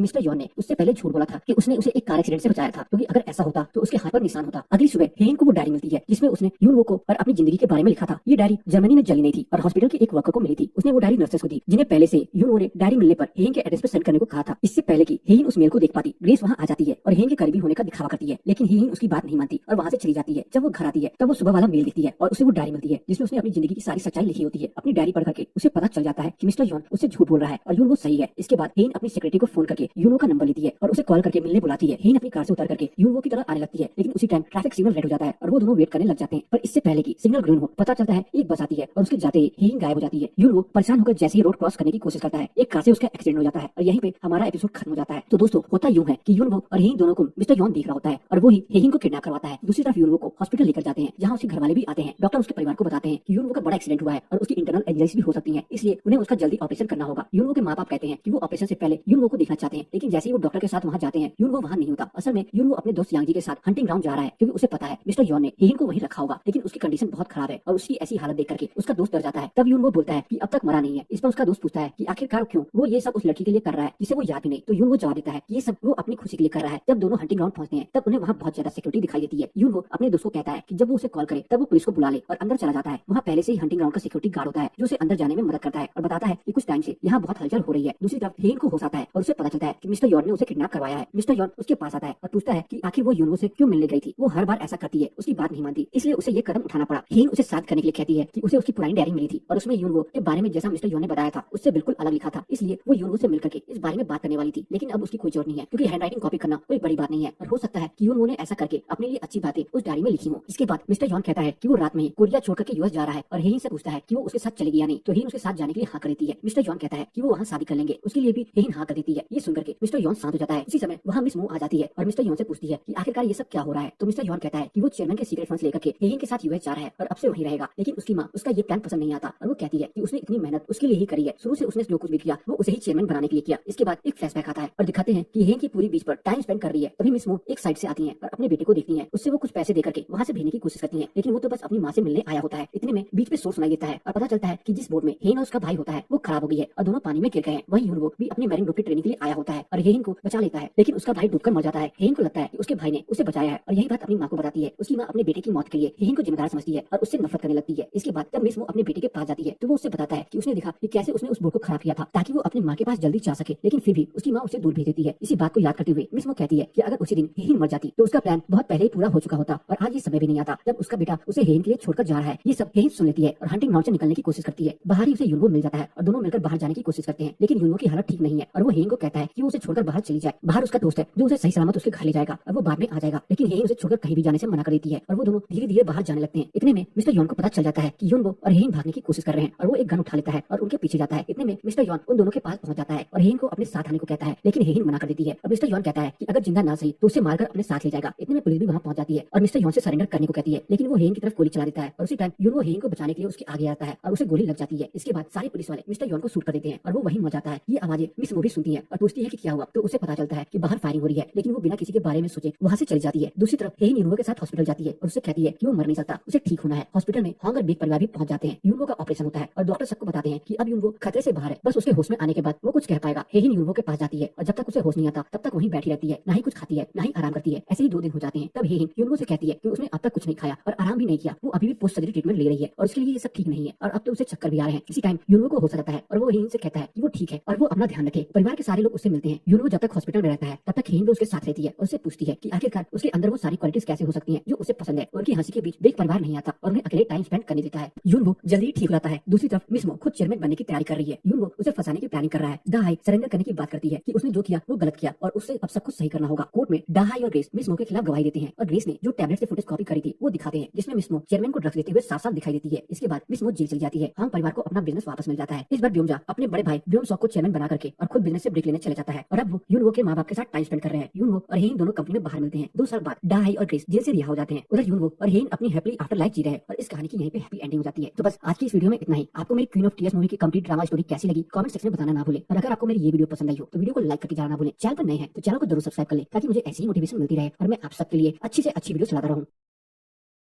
मिस्टर यॉन ने उससे पहले झूठ बोला था कि उसने उसे एक कार एक्सीडेंट से बचाया था, क्योंकि अगर ऐसा होता तो उसके हाथ पर निशान होता। अगली सुबह हेइन को वो डायरी मिलती है जिसमें उसने यूनवो को और अपनी जिंदगी के बारे में लिखा था। ये डायरी जर्मनी में जली नहीं थी और हॉस्पिटल के एक वर्कर को मिली थी। उसने वो डायरी नर्सेस को दी जिन्हें पहले से यूनवो ने डायरी मिलने पर हेइन के एड्रेस पर सेंड करने को कहा था। इससे पहले कि हेइन उस मेल को देख पाती, ग्रेस वहां आ जाती है और हेइन के करीबी होने का दिखावा करती है, लेकिन हेइन उसकी बात नहीं मानती और वहां से चली जाती है। जब वो घर आती है तब वो सुबह वाला मेल देखती है और उसे वो डायरी मिलती है जिसमें उसने अपनी जिंदगी की सारी सच्चाई लिखी होती है। अपनी डायरी पढ़ करके उसे पता चल जाता है कि मिस्टर यॉन उससे झूठ बोल रहा है और यूनवो सही है। इसके बाद हेइन अपनी सेक्रेटरी को फोन करके यूनवो का नंबर लेती है और उसे कॉल करके मिलने बुलाती है। हेइन अपनी कार से उतर करके यूनवो की तरफ आने लगती है, लेकिन उसी टाइम ट्रैफिक सिग्नल रेड हो जाता है और वो दोनों वेट करने लग जाते हैं। पर इससे पहले कि सिग्नल ग्रीन हो पता चलता है एक बस आती है और उसके जाते ही हेइन गायब हो जाती है। यूनवो परेशान होकर जैसे ही रोड क्रॉस करने की कोशिश करता है एक कार से उसका एक्सीडेंट हो जाता है और यहीं पे हमारा एपिसोड खत्म हो जाता है। तो दोस्तों होता यूं है कि यूनवो और हेइन दोनों को मिस्टर यॉन देख रहा होता है और वो ही हेइन को किडनैप करवाता है। दूसरी तरफ यूनवो को हॉस्पिटल लेकर जाते हैं जहां उसके घर वाले भी आते हैं। डॉक्टर उसके परिवार को बताते हैं कि यूनवो का बड़ा एक्सीडेंट हुआ है और उसकी इंटरनल एंजाइटी भी हो सकती है, इसलिए उन्हें उसका जल्दी ऑपरेशन करना होगा। यूनवो के माँ बाप कहते हैं कि वो ऑपरेशन से पहले यूनवो को देखना चाहते हैं, लेकिन जैसे ही वो डॉक्टर के साथ वहां जाते हैं यूनवो वहां नहीं होता। असल में यूनवो अपने दोस्त यांगी के साथ हंटिंग ग्राउंड जा रहा है क्योंकि उसे पता है मिस्टर यॉन ने हेइन को वहीं रखा होगा, लेकिन उसकी कंडीशन बहुत खराब है और उसकी ऐसी हालत देख करके उसका दोस्त डर जाता है। तब यूनवो बोलता है कि अब तक मरा नहीं है। इस पर उसका दोस्त पूछता है कि आखिरकार क्यों वो ये सब उस लड़की के लिए कर रहा है जिसे वो याद भी नहीं। तो यूनवो जवाब देता है कि ये सब वो अपनी खुशी के लिए कर रहा है। जब दोनों हंटिंग ग्राउंड पहुंचते हैं तब उन्हें वहां बहुत ज्यादा सिक्योरिटी दिखाई देती है। यूनवो अपने दोस्त को कहता है कि जब वो उसे कॉल करे तब वो पुलिस को बुला ले और अंदर चला जाता है। वहाँ पहले से ही हंटिंग ग्राउंड का सिक्योरिटी गार्ड होता है जो उसे अंदर जाने में मदद करता है और बताता है कि कुछ टाइम से यहाँ बहुत हलचल हो रही है। दूसरी तरफ हेइन को होश आता है और उसे पता चलता है कि मिस्टर यॉन ने उसे किडनैप करवाया है। मिस्टर यॉन उसके पास आता है और पूछता है कि आखिर वो यूनवो से क्यों मिलने गई थी। वो हर बार ऐसा करती है, उसकी बात नहीं मानती, इसलिए उसे ये कदम उठाना पड़ा। हेइन उसे साथ करने के लिए कहती है कि उसे उसकी पुरानी डायरी मिली थी और उसमें यूनवो के बारे में जैसा मिस्टर यॉन ने बताया था उससे बिल्कुल अलग लिखा था, इसलिए वो यूनवो से मिलकर के इस बारे में बात करने वाली थी। लेकिन अब उसकी कोई जरूरत नहीं है क्योंकि हैंड राइटिंग कॉपी करना कोई बड़ी बात नहीं है और हो सकता है कि यूनवो ने ऐसा करके अपने लिए अच्छी बातें उस डायरी में लिखी हो। इसके बाद मिस्टर यॉन कहता है कि वो रात में ही कोरिया छोड़कर के यूएस जा रहा है और हेइन से पूछता है कि वो उसके साथ चलेगी या नहीं। तो हेइन उसके साथ जाने के लिए हाँ कर देती है। मिस्टर यॉन कहता है कि वो वहाँ शादी कर लेंगे, उसके लिए भी हेइन हाँ कर देती है। ये सुनकर के मिस्टर यॉन शांत हो जाता है। उसी समय वहाँ मिस मो आ जाती है और मिस्टर यॉन से पूछती है कि आखिरकार ये सब क्या हो रहा है। तो मिस्टर यॉन कहता है कि वो चेयरमैन के सीक्रेट फंड्स लेकर के हेइन के साथ यूएस जा रहा है और अब से वहीं रहेगा, लेकिन उसकी माँ उसका ये प्लान पसंद नहीं आता और वो कहती है कि उसने इतनी मेहनत उसके लिए ही करी है, शुरू से उसने जो कुछ भी किया वो उसे ही चेयरमैन बनाने के लिए किया। इसके बाद एक फ्लैशबैक आता है और दिखाते हैं कि हेइन की पूरी बीच पर टाइम स्पेंड कर रही है। तभी मिस मो एक साइड से आती है और अपने बेटे को देखती है, उससे वो कुछ पैसे देकर के वहाँ से भेजने की कोशिश करती है, लेकिन वो तो बस अपनी माँ से मिलने आया होता है। इतने में बीच पे शोर सुनाई देता है और पता चलता है कि जिस बोट में हेइन और उसका भाई होता है वो खराब हो गई है और दोनों पानी में गिर गए हैं। वहीं यूनवो भी अपने मैरिन ग्रुप की ट्रेनिंग के लिए आया होता है और हेइन को बचा लेता है, लेकिन उसका भाई डूबकर मर जाता है। हेइन को लगता है कि उसके भाई ने उसे बचाया है और यही बात अपनी माँ को बताती है। उसकी माँ अपने बेटे की मौत के लिए हेइन को जिम्मेदार समझती है और उससे नफरत करने लगती है। इसके बाद जब मिस वो अपने बेटे के पास जाती है तो वो उससे बताता है कि उसने देखा कि कैसे उसने उस बोट को खराब किया था ताकि वो अपनी माँ के पास जल्दी जा सके, लेकिन फिर भी उसकी माँ उसे दूर भेज देती है। इसी बात को याद करते हुए मिस वो कहती है कि अगर उसी दिन हेइन मर जाती तो उसका प्लान बहुत पहले ही पूरा हो चुका होता और आज ये समय भी नहीं आता जब उसका बेटा उसे हेइन के लिए छोड़कर जा रहा है। ये सब हेइन सुन लेती है और हंटिंग ग्राउंड से निकलने की कोशिश करती है। बाहर ही उसे यूनवो मिल जाता है और दोनों मिलकर बाहर जाने की कोशिश करते हैं, लेकिन यूनवो की हालत ठीक नहीं है और वो हेइन को कहता है कि वो उसे छोड़कर बाहर चली जाए। बाहर उसका दोस्त है जो उसे सही सलामत उसके घर ले जाएगा और वो बाद में आ जाएगा, लेकिन हेइन उसे छोड़कर कहीं भी जाने से मना कर देती है और वो दोनों धीरे धीरे बाहर जाने लगते हैं। इतने में मिस्टर यॉन को पता चल जाता है कि यूनवो और हेइन भागने की कोशिश कर रहे हैं और वो एक गन उठा लेता है और उनके पीछे जाता है। इतने में मिस्टर यॉन उन दोनों के पास पहुंच जाता है और हेइन को अपने साथ आने को कहता है, लेकिन हेइन मना कर देती है और मिस्टर यॉन कहता है कि अगर जिंदा ना सही तो उसे मारकर अपने साथ ले जाएगा। इतने में पुलिस भी वहां पहुंच जाती है और मिस्टर यॉन से सरेंडर करने को कहती है, लेकिन वो हेइन की तरफ गोली चला देता है और उसी टाइम यूनवो हेइन को बचाने बचाने के लिए उसके आगे आता है और उसे गोली लग जाती है। इसके बाद सारे पुलिस वाले मिस्टर यॉन को शूट कर देते हैं और वो वहीं मर जाता है। ये आवाजें मिस मूवी सुनती है और पूछती है कि क्या हुआ, तो उसे पता चलता है कि बाहर फायरिंग हो रही है, लेकिन वो बिना किसी के बारे में सोचे वहां से चली जाती है। दूसरी तरफ हेइन यूनवो के साथ हॉस्पिटल जाती है और उससे कहती है कि वो मर नहीं सकता, उसे ठीक होना है। हॉस्पिटल में हॉन्ग और बिग परिवार भी पहुंच जाते हैं। यूनवो का ऑपरेशन होता है और डॉक्टर सबको बताते हैं कि अब यूनवो खतरे से बाहर है, बस उसके होश में आने के बाद वो कुछ कह पाएगा। हेइन यूनवो के पास जाती है और जब तक उसे होश नहीं आता तब तक वहीं बैठी रहती है, ना ही कुछ खाती है ना ही आराम करती है। ऐसे ही 2 दिन हो जाते हैं। तब हेइन यूनवो से कहती है कि उसने अब तक कुछ नहीं खाया और आराम भी नहीं किया, वो अभी भी पोस्ट सर्जरी ट्रीटमेंट ले रही है और उसके लिए ये सब ठीक नहीं है और अब तो उसे चक्कर भी आ रहे हैं। इसी टाइम यूनवो को होश आता है और वो हेइन से कहता है कि वो ठीक है और वो अपना ध्यान रखे। परिवार के सारे लोग उससे मिलते हैं। यूनवो जब तक हॉस्पिटल में रहता है तब तक हेइन भी उसके साथ रहती है और उससे पूछती है कि आखिरकार उसके अंदर वो सारी क्वालिटीज कैसे हो सकती हैं जो उसे पसंद है। उनकी हंसी के बीच बिग परिवार नहीं आता और उन्हें अकेले टाइम स्पेंड करने देता है। यूनवो जल्दी ठीक हो जाता है। दूसरी तरफ मिस्मो खुद चेयरमैन बनने की तैयारी कर रही है। यूनवो उसे फंसाने की प्लानिंग कर रहा है। दाहाई सरेंडर करने की बात करती है कि उसने जो किया वो गलत किया और उससे अब सब कुछ सही करना होगा। कोर्ट में दाहाई और ग्रेस मिस्मो के खिलाफ गवाही देते हैं और ग्रेस ने जो टैबलेट से फुटेज कॉपी करी थी वो दिखाते हैं, जिसमें मिस्मो चेयरमैन को ड्रग्स देते हुए साफ-साफ दिखाई देती है। इसके बाद मिस्मो जेल चली जाती है। हांग परिवार को अपना बिजनेस वापस मिल जाता है। इस बार ब्योमजा अपने बड़े भाई ब्योमसॉक को चेयरमैन बना करके और खुद बिजनेस से ब्रेक लेने चले जाता है और अब वो यूनवो के माँ बाप के साथ टाइम स्पेंड कर रहे हैं। यूनवो और हेइन दोनों कंपनी में बाहर मिलते हैं। 2 साल बाद दाहाई और ग्रेस जेल से रिहा हो जाते हैं। उधर यूनवो और हेइन अपनी हैप्पी आफ्टर लाइफ जी रहे हैं और इस कहानी की यहीं पे हैप्पी एंडिंग हो जाती है। तो बस आज की इस वीडियो में इतना ही। आपको मेरी क्वीन ऑफ टीयर्स मूवी की कंप्लीट ड्रामा स्टोरी कैसी लगी कमेंट सेक्शन में बताना ना भूलें और अगर आपको मेरी ये वीडियो पसंद आई हो तो वीडियो को लाइक करके जाना ना भूलें। चैनल पर नए हैं तो चैनल को जरूर सब्सक्राइब कर लें ताकि मुझे ऐसी ही मोटिवेशन मिलती रहे और मैं आप सबके लिए अच्छी से अच्छी वीडियो चलाता रहूं।